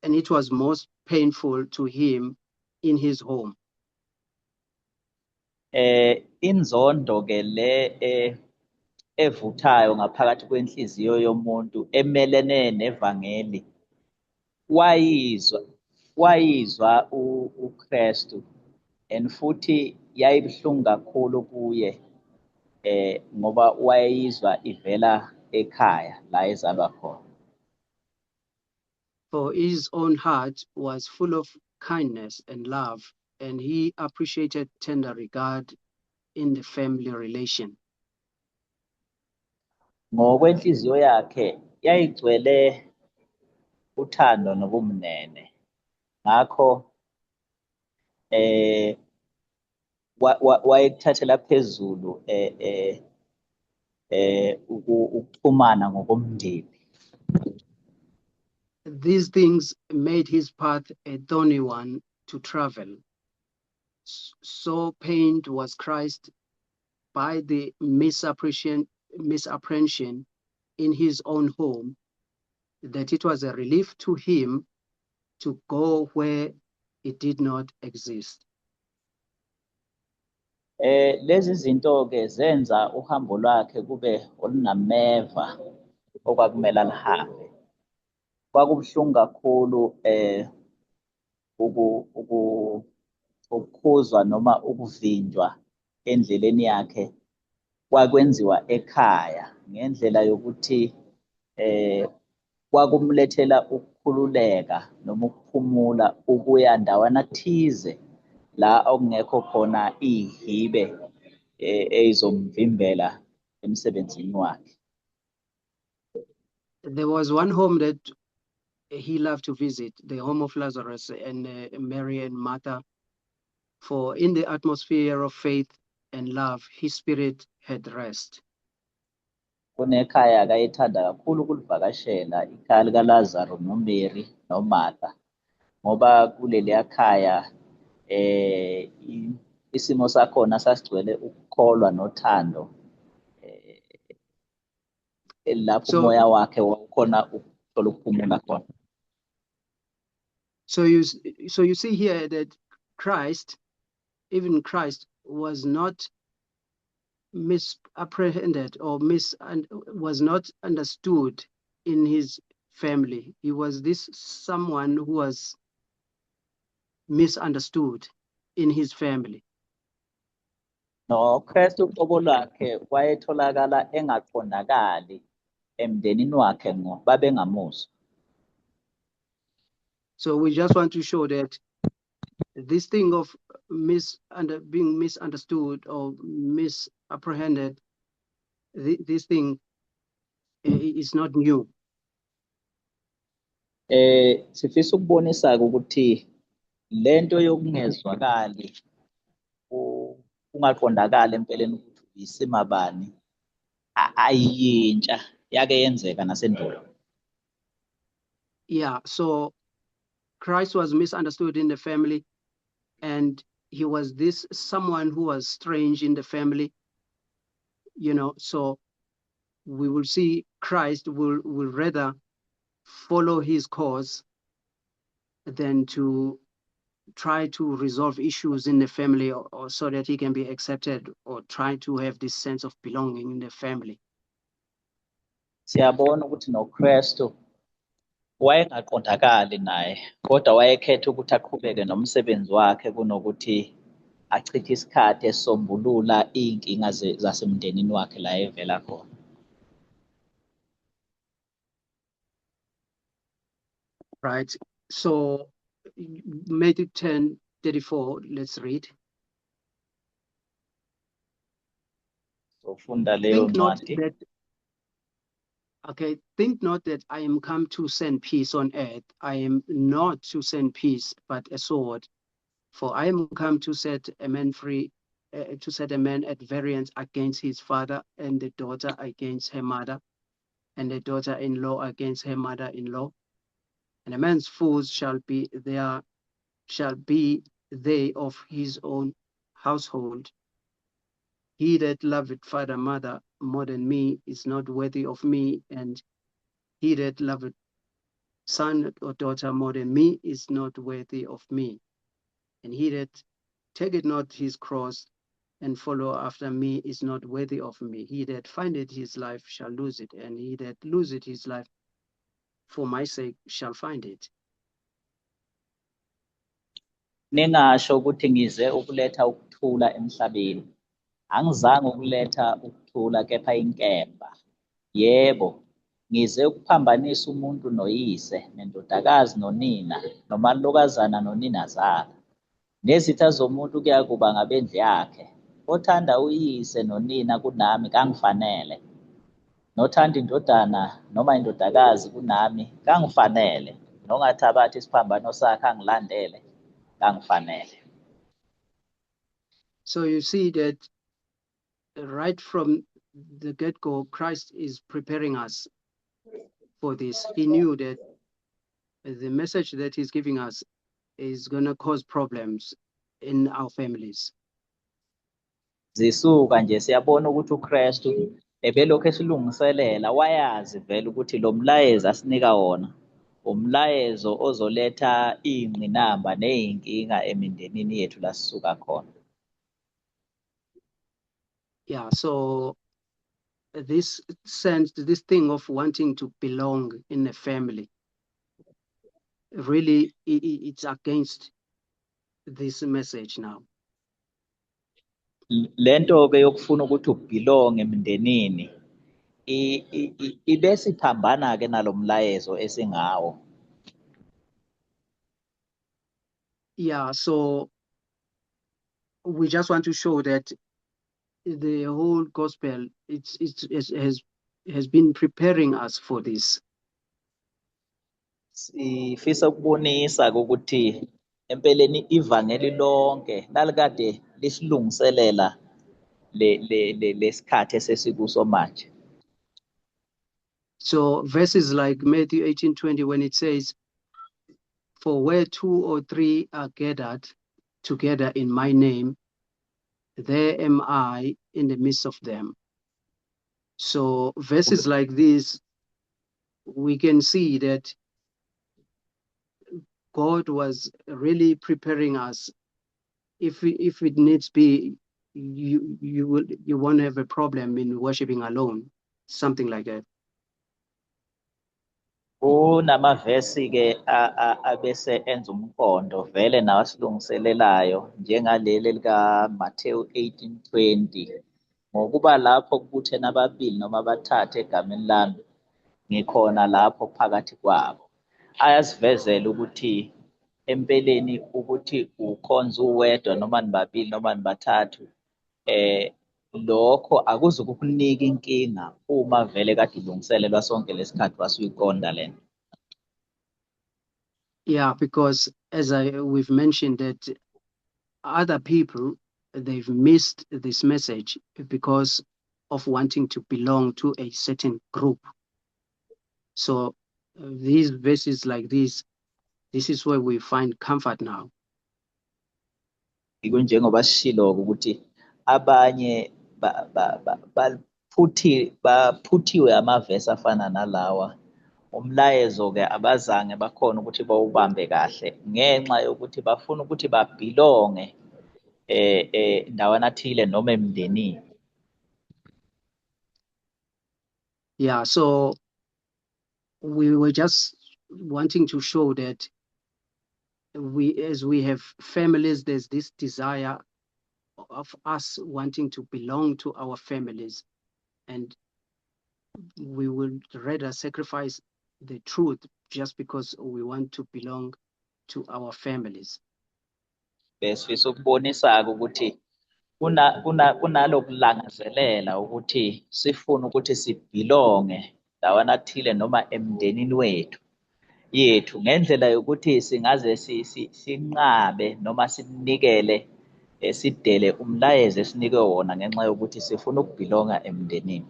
and it was most painful to him in his home. Inzondo ke le evuthayo ngaphakathi kwenhliziyo yomuntu emelene nevangeli wayizwa uKristu, and futhi yayibuhlungu kakhulu kuye ngoba wayizwa ivela ekhaya la ezalwa khona. For his own heart was full of kindness and love, and he appreciated tender regard in the family relation. Ngokwenhliziyo yakhe yayigcwele uthando nobumnene, ngakho wayekuthathela phezulu ukuxhumana ngokomndeni. These things made his path a thorny one to travel. So pained was Christ by the misapprehension in his own home that it was a relief to him to go where it did not exist. Lezi zinto ke zenza uhambo lwakhe kube olunameva okwakumele alihambe. Kwakubuhlungu kakhulu ukukhuzwa noma ukuvinjwa endleleni yakhe kwakwenziwa ekhaya ngendlela yokuthi kwakumlethela ukukhululeka noma ukuphumula ukuya ndawana thize la okungekho khona ihibe ezomvimbela emsebenzini wakhe. There was one home that he loved to visit, the home of Lazarus and Mary and Martha, for in the atmosphere of faith and love, his spirit had rest. Kunekhaya akayithanda kakhulu ukulivakashela, ikhaya likaLazaro noMary noMartha, ngoba kuleliya khaya isimo sakhona sasigcwele ukukholwa nothando lapho umoya wakhe wakhona ukuthola ukuphumula khona. So you see here that Christ, even Christ, was not misapprehended or was not understood in his family. He was this someone who was misunderstood in his family. No, Kristu uqobo lwakhe wayetholakala engaqondakali emndenini wakhe ngoba babengamuzwa. So we just want to show that this thing of being misunderstood or misapprehended, this thing is not new. Sifisa ukubonisa ukuthi lento yokungezwakali ungaqondakala empeleni ukuthi uyisima bani ayintsha yake yenzeka nasendulo. Yeah, so Christ was misunderstood in the family, and he was this someone who was strange in the family, you know. So we will see Christ will rather follow his cause than to try to resolve issues in the family, or so that he can be accepted, or try to have this sense of belonging in the family. Siyabona ukuthi noKristu wayengaqondakali naye, kodwa wayekhetha ukuthi aqhubeke nomsebenzi wakhe kunokuthi achithe isikhathi esombulula iy'nkinga zasemndenini wakhe la evela khona. Right. So Matthew 10:34, let's read. Sofunda leyo Think not ncwadi. that, okay, think not that I am come to send peace on earth. I am not to send peace, but a sword. For I am come to set a man free, to set a man at variance against his father, and the daughter against her mother, and the daughter-in-law against her mother-in-law. And a man's foes shall be they of his own household. He that loveth father, mother more than me is not worthy of me, and he that loveth son or daughter more than me is not worthy of me. And he that taketh not his cross and follow after me is not worthy of me. He that findeth his life shall lose it, and he that loseth his life for my sake shall find it. Ningasho ukuthi ngize ukuletha ukuthula emhlabeni. Angizange ukuletha ukuthula kepha inkemba. Yebo, ngize ukuphambanisa umuntu noyise, nendodakazi nonina, nomalokazana noninazala. Nezitha zomuntu kuya kuba ngabendlu yakhe. Othanda uyise nonina kunami kangifanele. Nothanda indodana noma indodakazi kunami kangifanele. Nongathabathi isiphambano sakhe angilandele kangifanele. So you see that right from the get-go, Christ is preparing us for this. He knew that the message that he's giving us is going to cause problems in our families. Zisuka nje siyabona ukuthi uKristu ebelokhu esilungiselela, wayazi vele ukuthi lo mlayezo asinika wona umlayezo ozoletha iy'ngqinamba ney'nkinga emindenini yethu la sisuka khona. Yeah, so this sense, this thing of wanting to belong in a family, really it's against this message now. Lento-ke yokufuna ukuthi ubelong emindenini ibese iphambana-ke nalo mlayezo esingawo. Yeah, so we just want to show that the whole gospel has been preparing us for this. Sifisa ukubonisa ukuthi empeleni ivangeli lonke lalikade lisilungiselela lesikhathi esesikuso manje. So verses like Matthew 18:20, when it says, "For where 2 or 3 are gathered together in my name, there am I in the midst of them." So verses like this, we can see that God was really preparing us. If it needs be, you won't have a problem in worshiping alone, something like that. Kunamavesi-ke abese enza umqondo vele nawo asilungiselelayo njengaleli likaMathewu 18:20, ngokuba lapho kubuthene ababili noma abathathu egameni lami ngikhona lapho phakathi kwabo. Ayasivezela ukuthi empeleni ukuthi ukhonza uwedwa noma nibabili noma nibathathu lokho akuzukukunika inkinga uma vele kade ulungiselelwa sonke lesikhathi wasuyiqonda lento. Yeah, because as we've mentioned that other people, they've missed this message because of wanting to belong to a certain group. So these verses like this is where we find comfort now. Njengoba sishilo-ke ukuthi abanye baphuthiwe amavesi afana nalawa umlayezo-ke abazange bakhona ukuthi bawubambe kahle ngenxa yokuthi bafuna ukuthi babhilonge ndawana thile noma emndenini. Yeah, so we were just wanting to show that as we have families, there's this desire of us wanting to belong to our families, and we will rather sacrifice the truth just because we want to belong to our families. Besifisa ukubonisa-ke ukuthi kunalokulangazelela ukuthi sifune ukuthi sibhilonge ndawana thile noma emndenini yethu ngendlela yokuthi singaze sinqabe noma sinikele sidele umlayezo esinikwe wona ngenxa yokuthi sifuna ukubhilonga emndenini.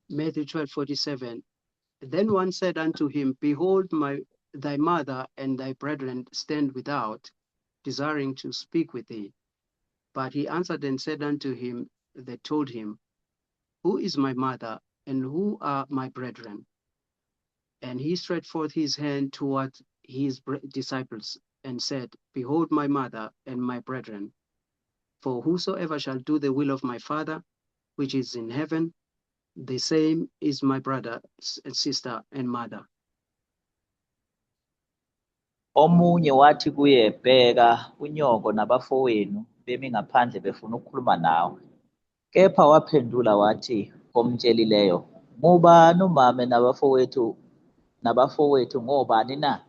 Matthew 12:47. Then one said unto him, Behold, thy mother and thy brethren stand without, desiring to speak with thee. But he answered and said unto him that told him, Who is my mother, and who are my brethren? And he stretched forth his hand toward his disciples, and said, Behold my mother and my brethren. For whosoever shall do the will of my Father, which is in heaven, the same is my brother and sister and mother. Omunye wathi kuye, bheka, unyoko nabafowenu bemi ngaphandle befuna ukukhuluma nawe. Kepha waphendula wathi komtshelileyo, ngubani umame nabafowethu ngobani na?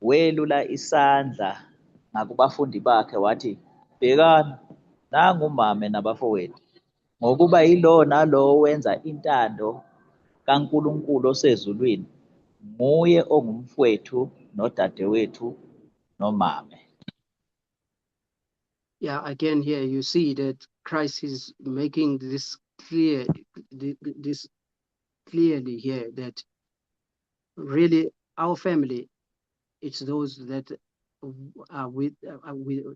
Welula isandla ngakubafundi bakhe wathi, bhekani, nangu umame nabafowethu, ngokuba yilowo nalowo wenza intando kaNkulunkulu osezulwini, nguye ongumfowethu nodadewethu nomame. Yeah, again here you see that Christ is making this clearly here that really our family, it's those that are with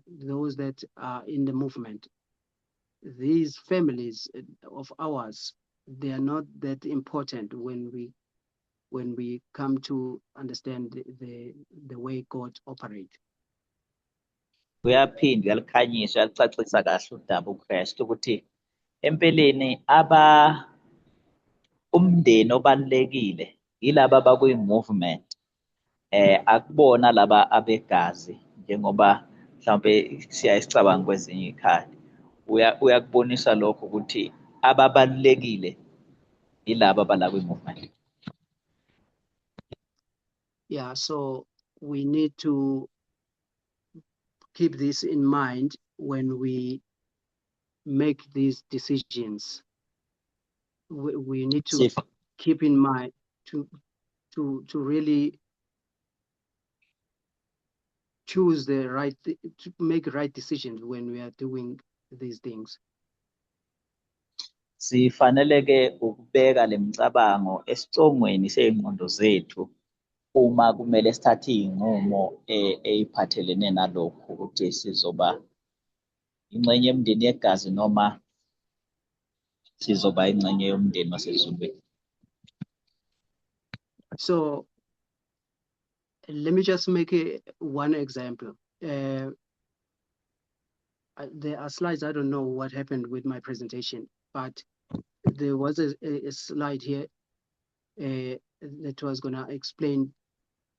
those that are in the movement. These families of ours, they are not that important when we come to understand the way God operates. Uyaphinde uyalikhanyisa uyalicacisa kahle udaba uKristu ukuthi empeleni umndeni obalulekile yilaba abakwi-movement, akubona laba abegazi njengoba mhlawumbe siyaye sicabanga kwezinye ikhaya. Uyakubonisa lokho ukuthi ababalulekile yilaba abala kwi-movement. Yeah, so we need to keep this in mind when we make these decisions. We need to keep in mind to really choose to make right decisions when we are doing these things. Sifanele-ke ukubeka le micabango esicongweni sey'ngqondo zethu uma kumele sithathe iy'nqumo ey'phathelene nalokhu ukuthi sizoba ingxenye yomndeni yegazi noma sizoba ingxenye yomndeni wasezulwini. So let me just make one example. There are slides. I don't know what happened with my presentation, but there was a slide here that was going to explain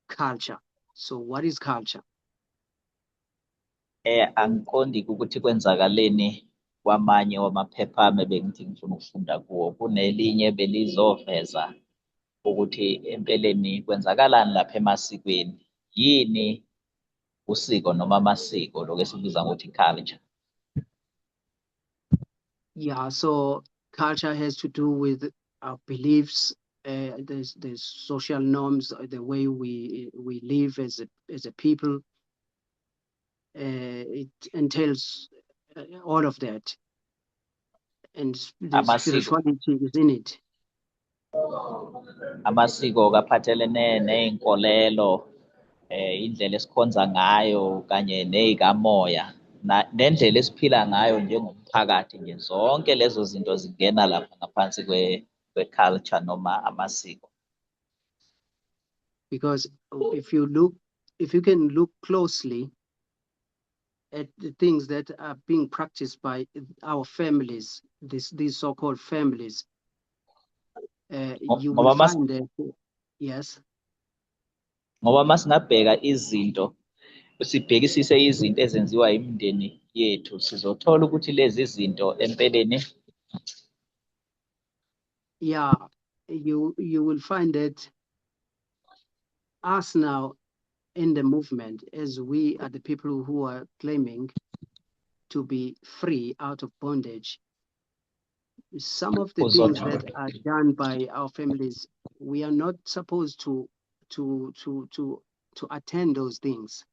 culture. So what is culture? Angiqondi ukuthi kwenzakaleni kwamanye wamaphepha ami bengithi ngifuna ukufunda kuwo, kunelinye belizoveza ukuthi empeleni kwenzakalani lapha emasikweni, yini usiko noma amasiko, lokho esikubiza ngokuthi culture. Yeah, so culture has to do with our beliefs, there's social norms, the way we live as a people. It entails all of that, and the spirituality is in it. Amasiko kaphathelene ney'nkolelo, indlela esikhonza ngayo kanye ney'kamoya nendlela esiphila ngayo njengomphakathi nje, zonke lezo zinto zingena lapha ngaphansi kwe-culture noma amasiko. Because if you can look closely at the things that are being practiced by our families, these so-called families, you will Ngoba find that, yes. Ngoba masingabheka izinto, sibhekisise izinto ezenziwa imindeni yethu, sizothola ukuthi lezi zinto empeleni Yeah, you will find that us now in the movement, as we are the people who are claiming to be free out of bondage, some of the things that are done by our families, we are not supposed to attend those things.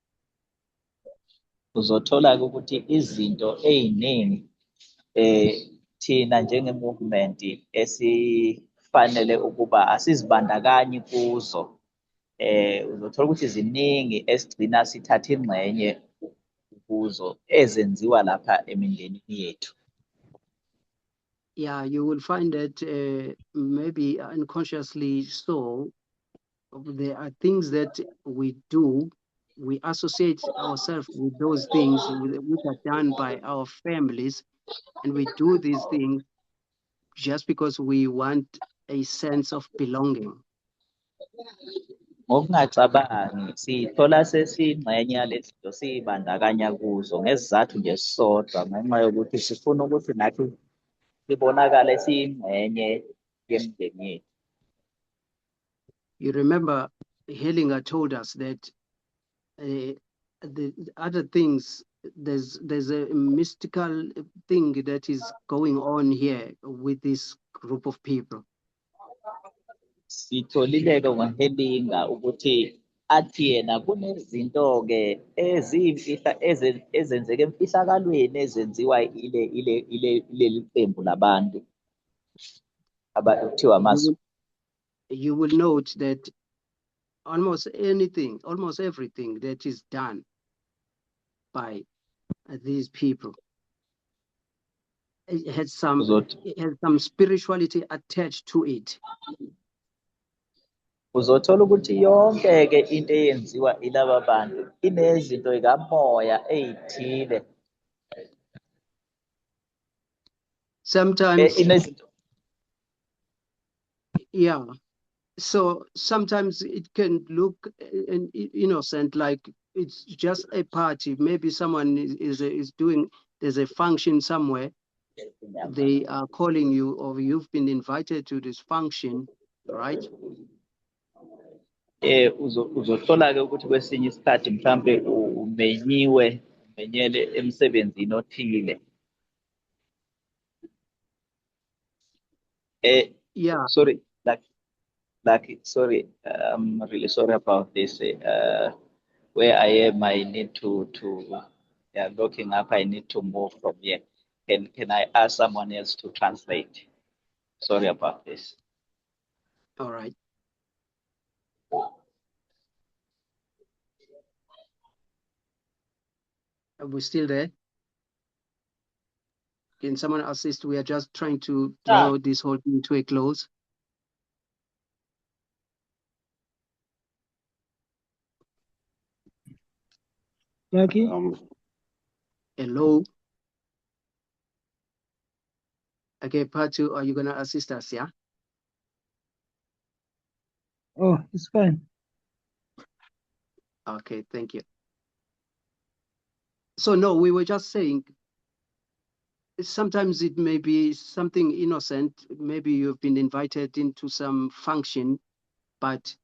uzothola ukuthi izinto eziningi thina njenge-movement esifanele ukuba asizibandakanyi kuzo, uzothola ukuthi ziningi esigcina sithatha ingxenye kuzo ezenziwa lapha emindenini yethu. Yeah, you will find that maybe unconsciously so, there are things that we do, we associate ourselves with those things which are done by our families, and we do these things just because we want a sense of belonging. Ngokungacabangi sithola sesingxenye yalezi zinto siyibandakanya kuzo ngesizathu nje sisodwa, ngenxa yokuthi sifuna ukuthi nathi sibonakale siyingxenye yemindeni yethu. You remember Hellinger told us that the other things, there's a mystical thing that is going on here with this group of people. Sitholile-ke ngoHelinga ukuthi athi yena kunezinto-ke eziyimfihla ezenzeka emfihlakalweni ezenziwa ileli qembu labantu abakuthiwa amasu. You will note that almost everything that is done by these people, it has some spirituality attached to it. Uzothola ukuthi yonke-ke into eyenziwa ilaba bantu inezinto zikamoya ezithile. Sometimes, yeah. So sometimes it can look innocent, like it's just a party. Maybe someone is doing, there's a function somewhere. They are calling you, or you've been invited to this function, right? Uzothola-ke ukuthi kwesinye isikhathi mhlambe umenyele emsebenzini othile. Yeah. Sorry, sorry, I'm really sorry about this. Where I am, I need to looking up, I need to move from here. Can I ask someone else to translate? Sorry about this. All right. Are we still there? Can someone assist? We are just trying to draw this whole thing to a close. Jackie? Hello? Okay, Patu, are you going to assist us, yeah? Oh, it's fine. Okay, thank you. So no, we were just saying, sometimes it may be something innocent. Maybe you've been invited into some function, but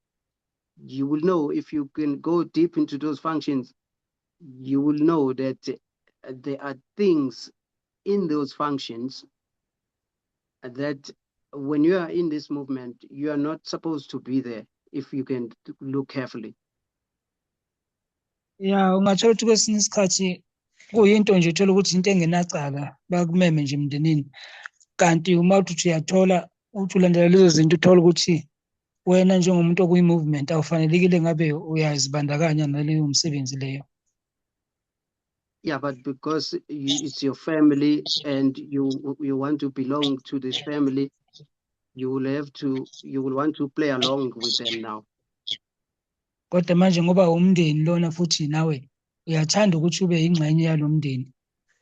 you will know, if you can go deep into those functions, you will know that there are things in those functions that when you are in this movement, you are not supposed to be there, if you can look carefully. Yeah, ungathola ukuthi kwesinye isikhathi kuyinto nje uthola ukuthi into engenacala bakumeme nje emndenini, kanti uma uthi uyathola uthi ulandela lezo zinto uthola ukuthi wena njengomuntu okuyi-movement awufanelekile ngabe uyazibandakanya naleyo msebenzi leyo. Yeah, but because it's your family and you want to belong to this family, you will want to play along with them now. Kodwa manje ngoba umndeni lona futhi nawe uyathanda ukuthi ube ingxenye yalo mndeni,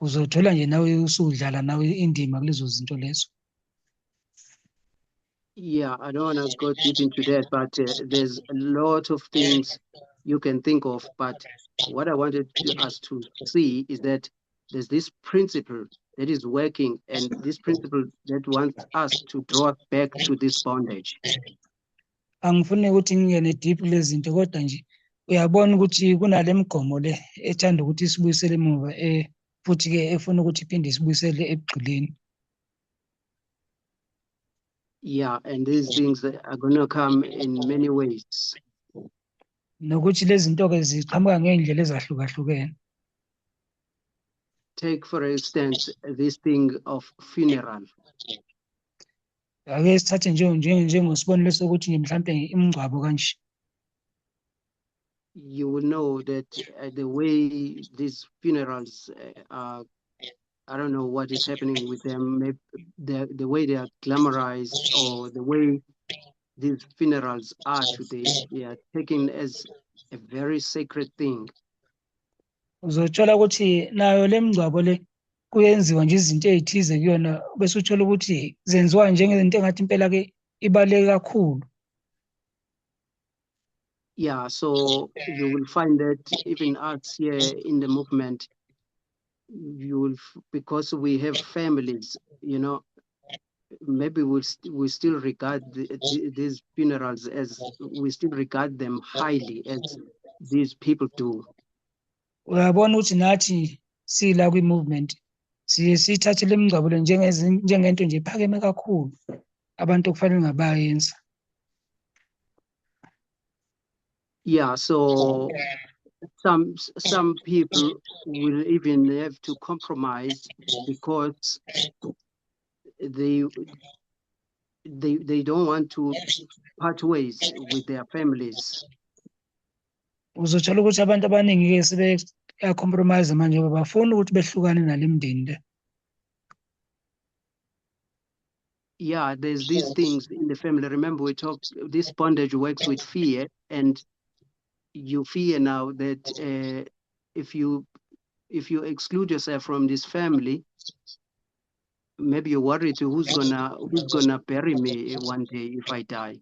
uzothola nje nawe usudlala nawe indima kulezo zinto lezo. Yeah, I don't want to go deep into that, but there's a lot of things you can think of. But what I wanted us to see is that there's this principle that is working, and this principle that wants us to draw us back to this bondage. Angifuni ukuthi ngingene deep lezi zinto, kodwa nje uyabona ukuthi kunale migomo le ethanda ukuthi isibuyisele emuva, futhi ke efuna ukuthi iphinde isibuyisele ebugqilini. Yeah, and these things are going to come in many ways. Nokuthi lezi zinto ke ziqhamuka ngey'ndlela ezahlukahlukene. Take, for instance, this thing of funeral. Ake sithathe njengosibonelo sokuthi nje mhlampe imingcwabo kanje. You will know that the way these funerals are, I don't know what is happening with them, maybe the way they are glamorized, or the way these funerals are today, they are taken as a very sacred thing. Uzothola ukuthi nayo le mingcwabo le kuyenziwa nje izinto ezithize kuyona, bese uthola ukuthi zenziwa njengezinto engathi impela ke ibaluleke kakhulu. Yeah, so you will find that even us here in the movement, you will, because we have families, you know, maybe we still regard these funerals as, we still regard them highly as these people do. Uyabona ukuthi nathi sila kwi-movement siye sithathe le mingcwabo le njengento nje ephakeme kakhulu abantu okufanele ngabayenza. Yeah, so some people will even have to compromise because they don't want to part ways with their families. Uzothola ukuthi abantu abaningi ke sebeya-compromise manje, bafuna ukuthi behlukane nale mndeni le. Yeah, there's these things in the family. Remember, we talked, this bondage works with fear, and you fear now that if you exclude yourself from this family, maybe you're worried who's gonna bury me one day if I die.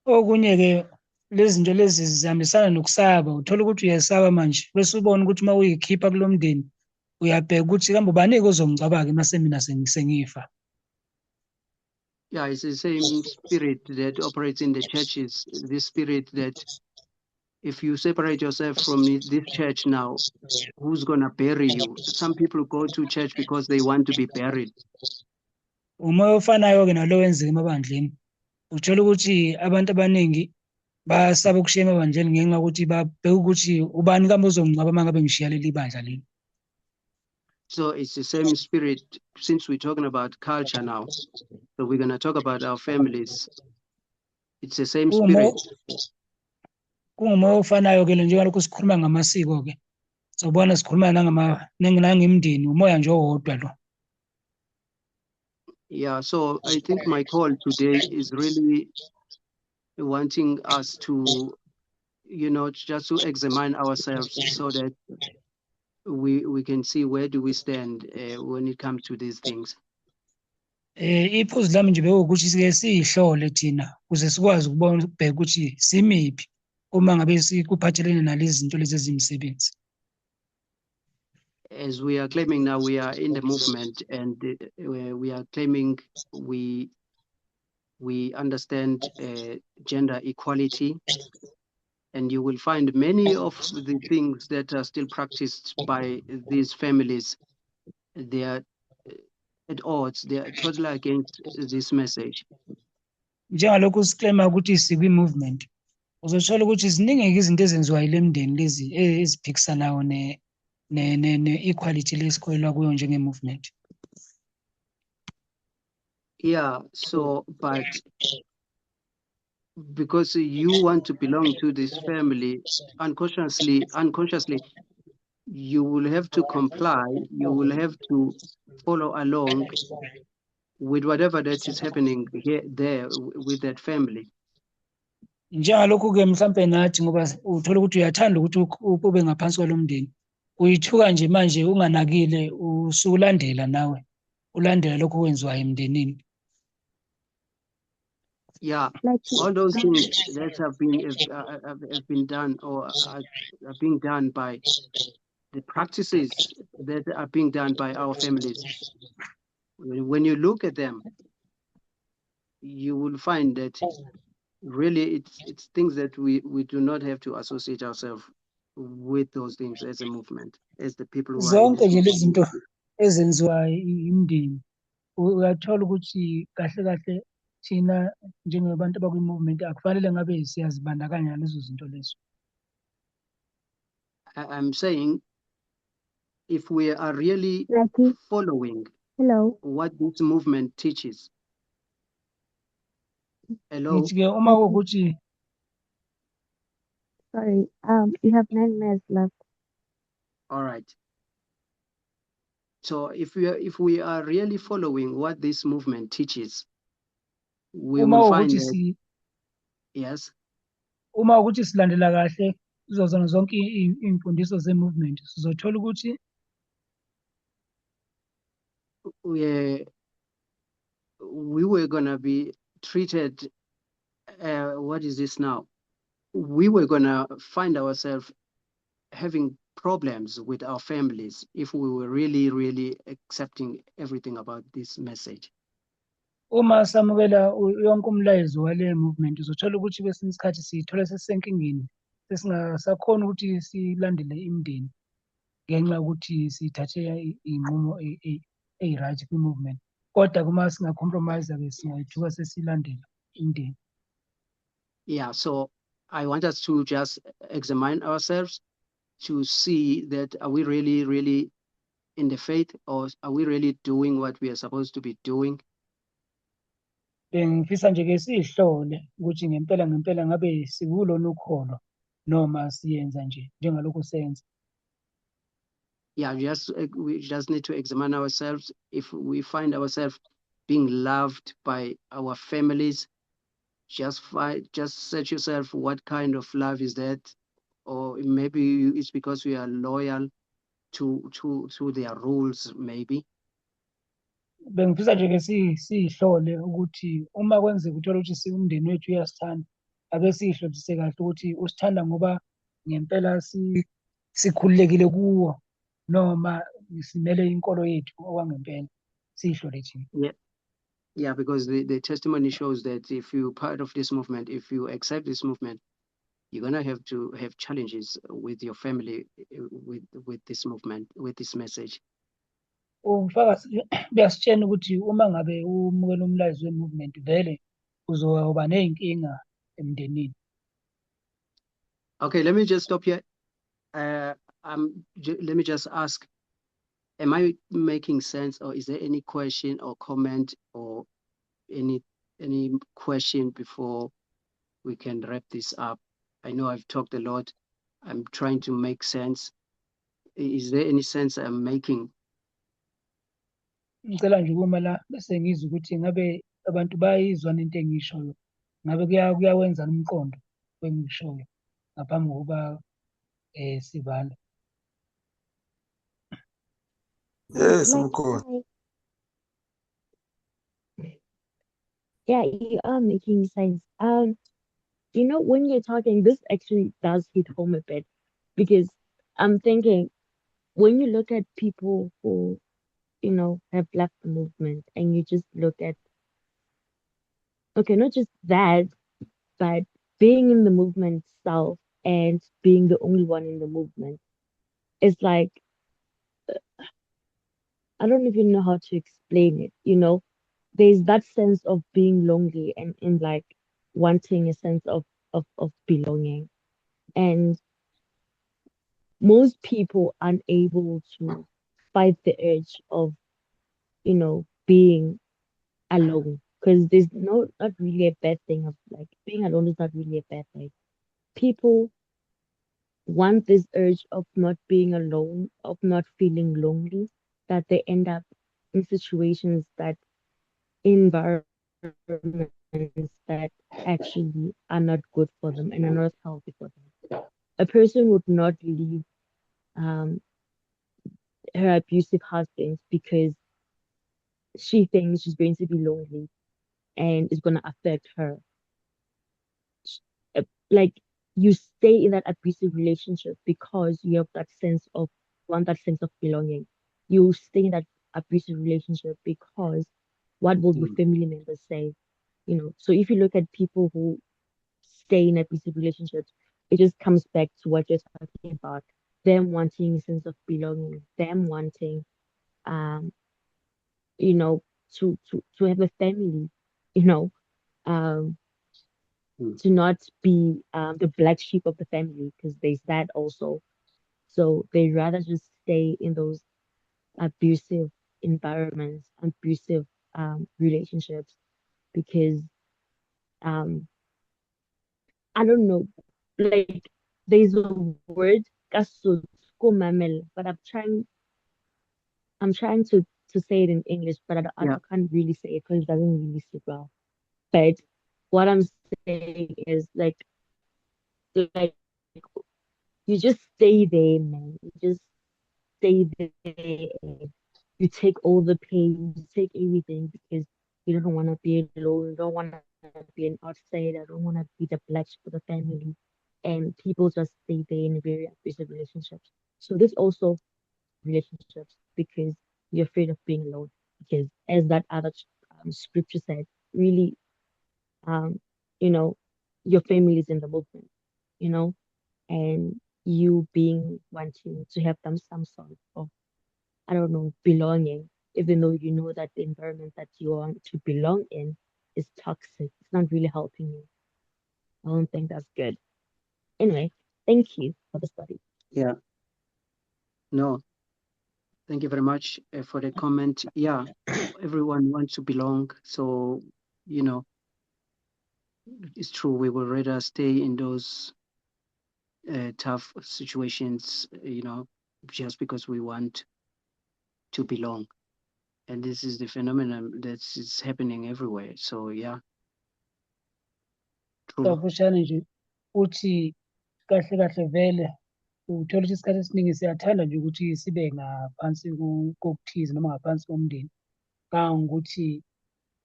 Okunye ke lezi zinto lezi zihambisana nokusaba, uthola ukuthi uyesaba manje bese ubona ukuthi uma uyikhipha kulo mndeni uyabheka ukuthi kambe ubani-ke ozongcwaba-ke mase mina sengifa. Yeah, it's the same spirit that operates in the churches, this spirit that if you separate yourself from this church now, who's gonna bury you? Some people go to church because they want to be buried. Umoya ofanayo-ke nalo wenzeka emabandleni, uthola ukuthi abantu abaningi basaba ukushiya emabandleni ngenxa yokuthi babheka ukuthi ubani kambe ozongcwaba uma ngabe ngishiya leli bandla leli. So it's the same spirit, since we're talking about culture now, so we're gonna talk about our families. It's the same spirit. Kungumoya ofanayo-ke lo njengalokhu sikhuluma ngamasiko-ke, sobona sikhuluma nangemndeni, umoya nje owodwa lo. Yeah, so I think my call today is really wanting us to, you know, just to examine ourselves so that we can see where do we stand when it comes to these things. Iphuzu lami nje bekuwukuthi sike siyihlole thina ukuze sikwazi ukubona, ukubheka ukuthi simiphi uma ngabe sikuphathelene nalezi zinto lezi ezimsebenzi. As we are claiming now, we are in the movement, and we are claiming we understand gender equality, and you will find many of the things that are still practiced by these families, they are at odds, they are totally against this message. Njengalokhu siklema ukuthi sikwi-movement, uzothola ukuthi ziningi izinto ezenziwa yile mndeni lezi eziphikisanayo ne-equality lesikholelwa kuyo njenge-movement. Yeah, so, but because you want to belong to this family, unconsciously, you will have to comply, you will have to follow along with whatever that is happening here, there with that family. Njengalokhu-ke mhlampe nathi ngoba uthola ukuthi uyathanda ukuthi ube ngaphansi kwalo mndeni, uyithuka nje manje unganakile, usulandela nawe, ulandela lokhu okwenziwayo emndenini. Yeah, Like all those things that have been done or are being done by the practices that are being done by our families. When you look at them, you will find that really it's things that we do not have to associate ourselves with those things as a movement, as the people who are in Zonke this nje lezi zinto movement. ezenziwa imindeni, uyathola ukuthi kahle kahle thina njengabantu abakwi-movement akufanele ngabe siyazibandakanya lezo zinto lezo. I'm saying if we are really Lucky, following hello. what this movement teaches. Hello, Ngithi-ke uma kuwukuthi Sorry. You have 9 minutes left. all right. So if we are really following what this movement teaches, we uma will find kuwukuthi that yes, uma ukuthi silandela kahle zona zonke iy'mfundiso ze-movement, sizothola ukuthi we were gonna be treated. What is this now? We were gonna find ourselves having problems with our families if we were really accepting everything about this message. uma samukela yonke umlayezo wale movement, uzothola ukuthi kwesinye isikhathi siyithola sesisenkingeni, sesingasakhona ukuthi silandele imindeni ngenxa yokuthi sithathe iy'nqumo eyi-right kwi-movement. Kodwa kuma singa-compromise-ke singayithuka sesilandela imindeni. Yeah, so I want us to just examine ourselves to see that are we really in the faith, or are we really doing what we are supposed to be doing? Bengifisa nje-ke siyihlole ukuthi ngempela ngabe sikulona ukholo noma siyenza nje njengalokhu senza. Yeah, we just need to examine ourselves. If we find ourselves being loved by our families, just search yourself, what kind of love is that? Or maybe it's because we are loyal to their rules, maybe. Bengifisa nje-ke siyihlole ukuthi uma kwenzeka uthola ukuthi umndeni wethu uyasithanda, ake siyihlolisise kahle ukuthi usithanda ngoba ngempela sikhululekile kuwo noma simele inkolo yethu okwangempela, siyihlole thina. Yeah, because the testimony shows that if you're part of this movement, if you accept this movement, you're gonna have to have challenges with your family with this movement, with this message. Ubufakazi buyasitshena ukuthi uma ngabe umukela umlayezo we-movement vele uzoba ney'nkinga emndenini. Okay, let me just stop here. Let me just ask, am I making sense, or is there any question or comment or any question before we can wrap this up? I know I've talked a lot. I'm trying to make sense. Is there any sense I'm making? Ngicela nje ukuma la bese ngizwa ukuthi ngabe abantu bayayizwa into engiyishoyo, ngabe kuyawenza umqondo wengishoyo ngaphambi kokuba sibala. Yes, Like, Mkhulu. yeah, you are making sense. When you're talking, this actually does hit home a bit because I'm thinking when you look at people who, have left the movement and you just look at, okay, not just that, but being in the movement itself and being the only one in the movement, it's like, I don't even know how to explain it. There's that sense of being lonely and in like wanting a sense of belonging. And most people aren't able to fight the urge of, being alone. Because there's not really a bad thing of like being alone is not really a bad thing. People want this urge of not being alone, of not feeling lonely, that they end up in situations that environments that actually are not good for them and are not healthy for them. A person would not leave um, her abusive husband because she thinks she's going to be lonely and it's going to affect her. Like, you stay in that abusive relationship because you have that sense of want that sense of belonging. You stay in that abusive relationship because what will your family members say? So if you look at people who stay in abusive relationships, it just comes back to what you're talking about. Them wanting a sense of belonging, them wanting um, you know, to have a family, you know, um to not be the black sheep of the family, because there's that also. So they rather just stay in those abusive environments, abusive relationships, because um I don't know, like there's a word "kasut kumamel," but I'm trying to say it in English, but I Yeah. can't really say it because it doesn't really sit well. But what I'm saying is like you just stay there, man. You just stay there and you take all the pain, you take everything because you don't want to be alone, you don't want to be an outsider, don't want to be the black sheep of the family. And people just stay there in very abusive relationships. So this also relationships because you're afraid of being alone. Because as that other scripture said, really, um, you know, your family is in the movement, you know, and you being wanting to have them some sort of, I don't know, belonging, even though you know that the environment that you want to belong in is toxic. It's not really helping you. I don't think that's good. Anyway, thank you for the study. Yeah. No, thank you very much for the comment. Yeah, everyone wants to belong. So, you know, it's true. We would rather stay in those tough situations, just because we want to belong. And this is the phenomenon that is happening everywhere. So, yeah, true. kafushane nje uthi kahle kahle vele uthola ukuthi isikhathi esiningi siyathanda nje ukuthi sibe ngaphansi kokuthize noma ngaphansi komndeni, kangokuthi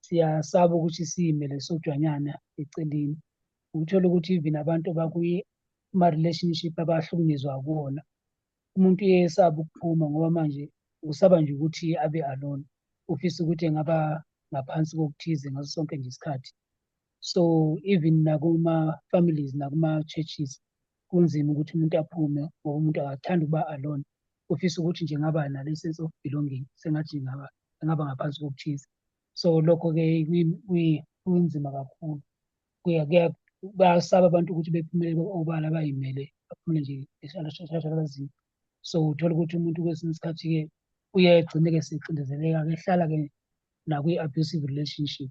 siyasaba ukuthi siyimele sojwanyana eceleni. Uthola ukuthi even abantu kuma-relationship abahlukunyezwa kuwona, umuntu uyesaba ukuphuma ngoba manje usaba nje ukuthi abe alone, ufisa ukuthi engaba ngaphansi kokuthize ngaso sonke nje isikhathi. So even nakuma-families nakuma-churches kunzima ukuthi umuntu aphume ngoba umuntu akathandi ukuba alone, ufisa ukuthi nje ngaba nale sense of belonging, sengathi engaba ngaphansi kokuthize. So lokho-ke kunzima kakhulu. Bayasaba abantu ukuthi bephumele obala bayimele, baphumele nje eshashalazini. So uthola ukuthi umuntu kwesinye isikhathi-ke uyegcine-ke secindezeleka-ke, ehlala-ke nakwi-abusive relationship.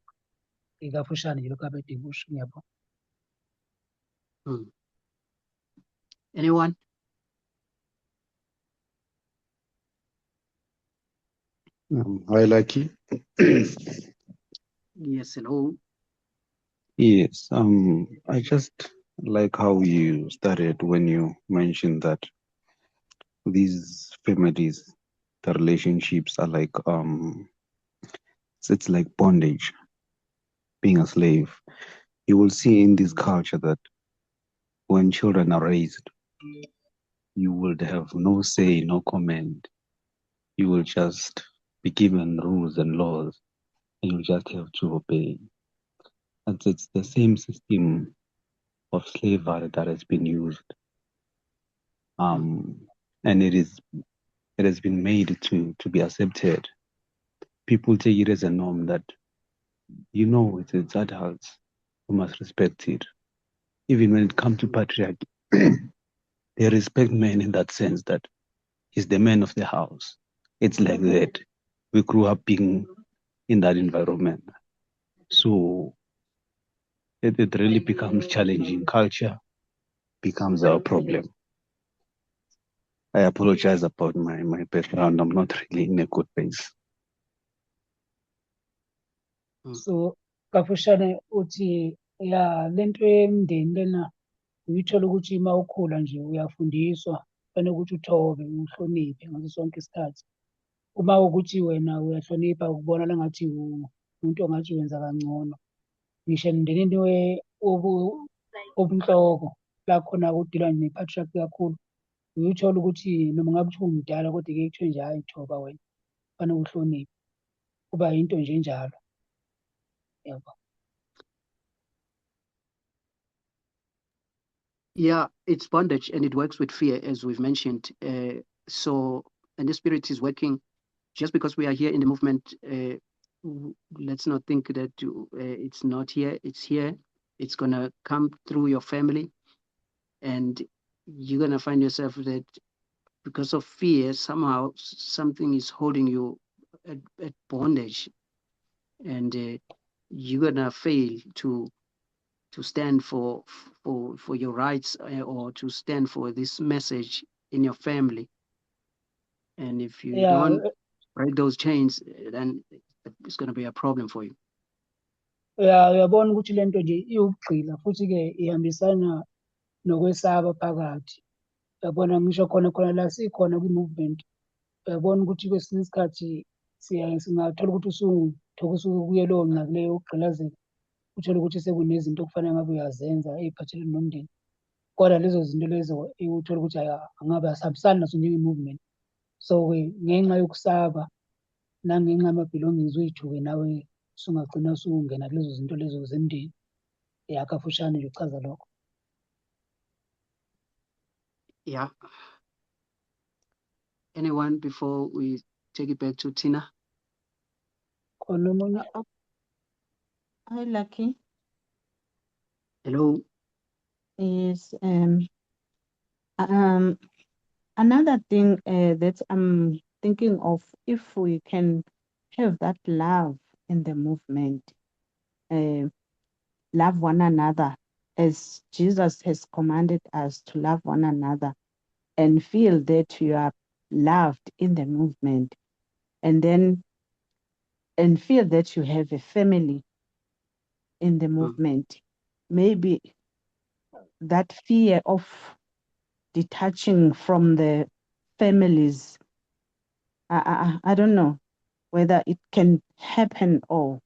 Kafushane nje lokho abede kusho. Ngiyabonga. Anyone? Hi, Lucky. Yes, hello. Yes, I just like how you started when you mentioned that these families, the relationships are like it's like bondage, being a slave. You will see in this culture that when children are raised, you will have no say, no comment. You will just be given rules and laws, and you just have to obey. And it's the same system of slavery that has been used. And it has been made to be accepted. People take it as a norm that, it's adults who must respect it. Even when it comes to patriarchy, they respect men in that sense that he's the man of the house. It's like that. We grew up being in that environment. So it really becomes challenging. Culture becomes our problem. I apologize about my background. I'm not really in a good place. Mm. So kafushane uthi ya lento yemndeni lena uyithola ukuthi uma ukhula nje uyafundiswa kufanele ukuthi uthobe uhloniphe ngaso sonke isikhathi. Uma ukuthi wena uyahlonipha ukubona langathi umuntu ongathi wenza kangcono. Ngisho emndenini obunhloko la khona kudilwa ne-patriarchy kakhulu. Uyithola ukuthi noma ngabe kuthiwa umdala kodwa-ke kuthiwe nje hhayi thoba wena kufanele uhloniphe. Kuba yinto nje enjalo. Yebo. Yeah, it's bondage and it works with fear, as we've mentioned. So, and the Spirit is working just because we are here in the movement. Let's not think that it's not here, it's here. It's going to come through your family. And you're going to find yourself that because of fear, somehow something is holding you at bondage. And you're going to fail to stand for your rights or to stand for this message in your family. And if you Yeah, don't break those chains, then it's going to be a problem for you. uyabona ukuthi lento nje iwukugxila futhi-ke ihambisana nokwesaba phakathi. Uyabona ngisho khona la sikhona kwi-movement. Uyabona ukuthi kwesinye isikhathi singathola ukuthi usuke lowo ngxaki leyo yokugqilazeka. Uthole ukuthi sekunezinto okufanele ngabe uyazenza ey'phathelene nomndeni. Kodwa lezo zinto lezo uthole ukuthi angabe asihambisani naso njenge-movement. So-ke ngenxa yokusaba nangenxa yama-belongings wethu-ke nawe usungagcina usungena kulezo zinto lezo zemndeni. Kafushane nje uchaza lokho. Yeah. Anyone before we take it back to Tina? Khona omunye? Hi, Lucky. Hello. Is another thing that I'm thinking of, if we can have that love in the movement, love one another as Jesus has commanded us to love one another, and feel that you are loved in the movement, and feel that you have a family in the movement. Maybe that fear of detaching from the families, I don't know whether it can happen or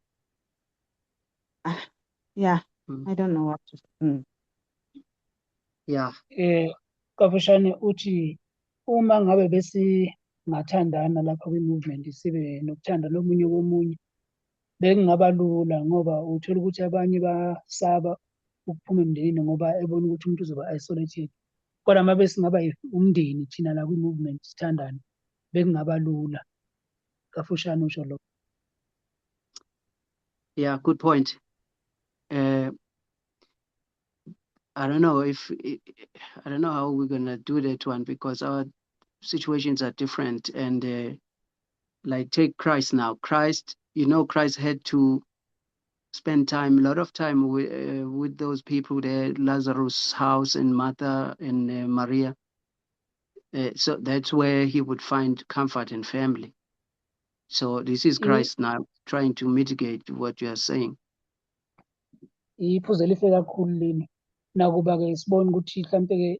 yeah, I don't know what to Yeah. Kafushane uthi uma ngabe besingathandana lapha kwi-movement sibe nokuthanda nomunye komunye, bekungaba lula ngoba uthola ukuthi abanye basaba ukuphuma emndenini ngoba ebona ukuthi umuntu uzoba isolated. Kodwa uma besingaba umndeni thina la kwi-movement sithandane, bekungaba lula. Kafushane usho lokho. Yeah, good point. I don't know I don't know how we're gonna do that one because our situations are different. And like take Christ now. Christ had to spend a lot of time with those people there, Lazarus' house and Martha and Maria. So that's where he would find comfort and family. So this is Christ now trying to mitigate what you are saying. Iphuzo elihle kakhulu leli. Nakuba-ke sibona ukuthi mhlampe-ke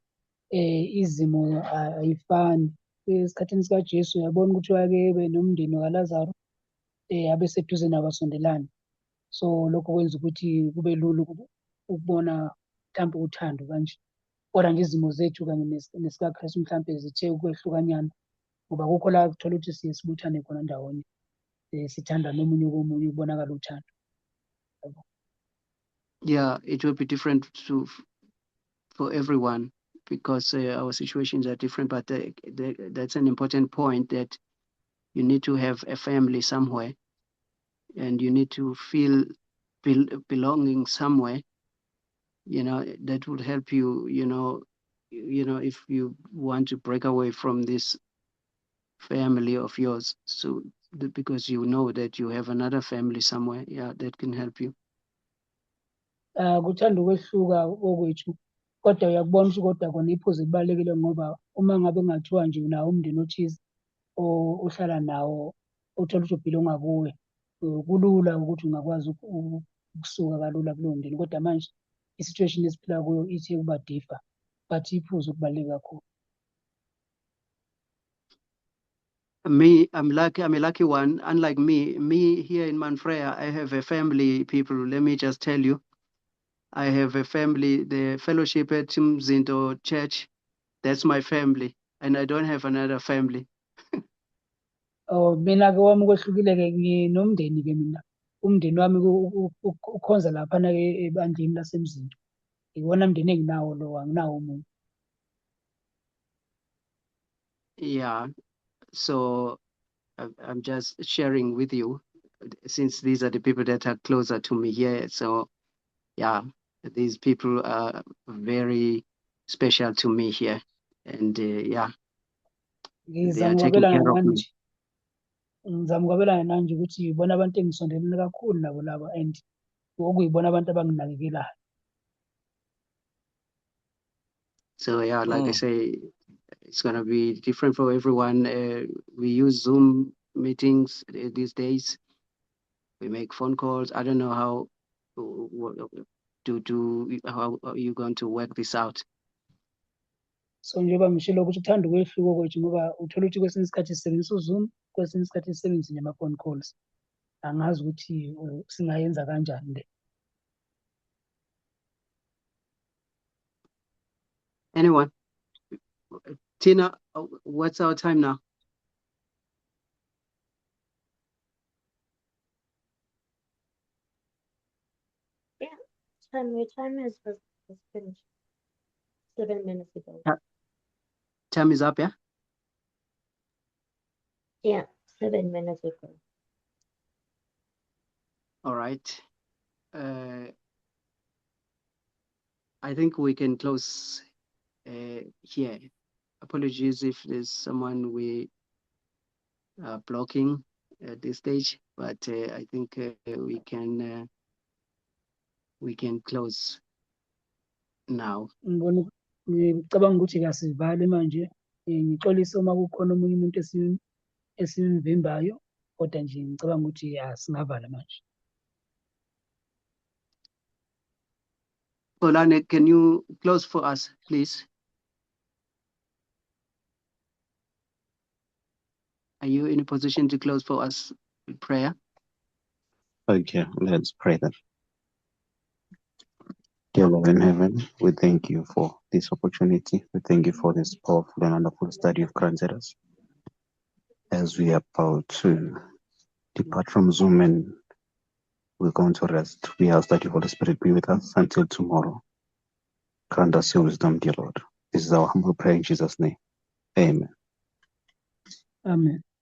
izimo ayifani. Esikhathini sikaJesu uyabona ukuthi wake ebe nomndeni kaLazaro abe seduze nabo basondelana. So lokho kwenza ukuthi kube lula ukubona mhlampe uthando kanje. Kodwa nje izimo zethu kanye nesikaKristu mhlampe zithe ukwehlukanyana ngoba kukho la kuthola ukuthi siye sibuthane khona ndawonye. Sithanda nomunye komunye ukubonakala uthando. Yeah, it will be different for everyone because our situations are different. But that's an important point, that you need to have a family somewhere, and you need to feel belonging somewhere. That would help you. If you want to break away from this family of yours, so because you know that you have another family somewhere, yeah, that can help you. Kuthanda ukwehluka okwethu, kodwa uyakubona ukuthi kodwa kona iphuzu libalulekile ngoba uma ngabe kungathiwa nje unawo umndeni othize ohlala nawo othola ukuthi ubhilonga kuwe, kulula ukuthi ungakwazi ukusuka kalula kulowo mndeni, kodwa manje i-situation esiphila kuyo ithi ukuba differ, but iphuzu okubaluleke kakhulu. Me, I'm a lucky one. Unlike me here in Manfreya, I have a family, people. Let me just tell you, I have a family, the fellowship at Mzindo Church, that's my family, and I don't have another family. Oh, mina-ke wami kwehlukile-ke nginomndeni-ke mina. Umndeni wami ukhonza laphana-ke ebandleni lasemzini. Iwona mndeni enginawo lo, anginawo omunye. Yeah, so I'm just sharing with you, since these are the people that are closer to me here. So yeah, these people are very special to me here, and yeah, they are taking Ngizamukabelana care of me. nanje. Ngizamukabelana nanje ukuthi yibona abantu engisondelene kakhulu nabo laba, and okuyibona abantu abanginakekelayo. So yeah, like I say, it's gonna be different for everyone. We use Zoom meetings these days. We make phone calls. I don't know how how are you going to work this out? So njengoba ngishilo ukuthi uthanda ukwehluka kwethu ngoba uthola ukuthi kwesinye isikhathi sisebenzisa uZoom, kwesinye isikhathi sisebenzise nama-phone calls. Angazi ukuthi singayenza kanjani le. Anyone? Tina, what's our time now? Your time has finished 7 minutes ago. Time is up, yeah? Yeah, 7 minutes ago. All right. I think we can close here. Apologies if there's someone we are blocking at this stage, but I think we can close now. Ngicabanga ukuthi kasivale manje. Ngixolisa uma kukhona omunye umuntu esimvimbayo, kodwa nje ngicabanga ukuthi singavala manje. Polane, can you close for us, please? Are you in a position to close for us with prayer? Okay, let's pray then. Dear Lord in heaven, we thank you for this opportunity. We thank you for this powerful and wonderful study you've granted us. As we are about to depart from Zoom and we're going to rest, we ask that your Holy Spirit be with us until tomorrow. Grant us your wisdom, dear Lord. This is our humble prayer in Jesus' name. Amen. Amen.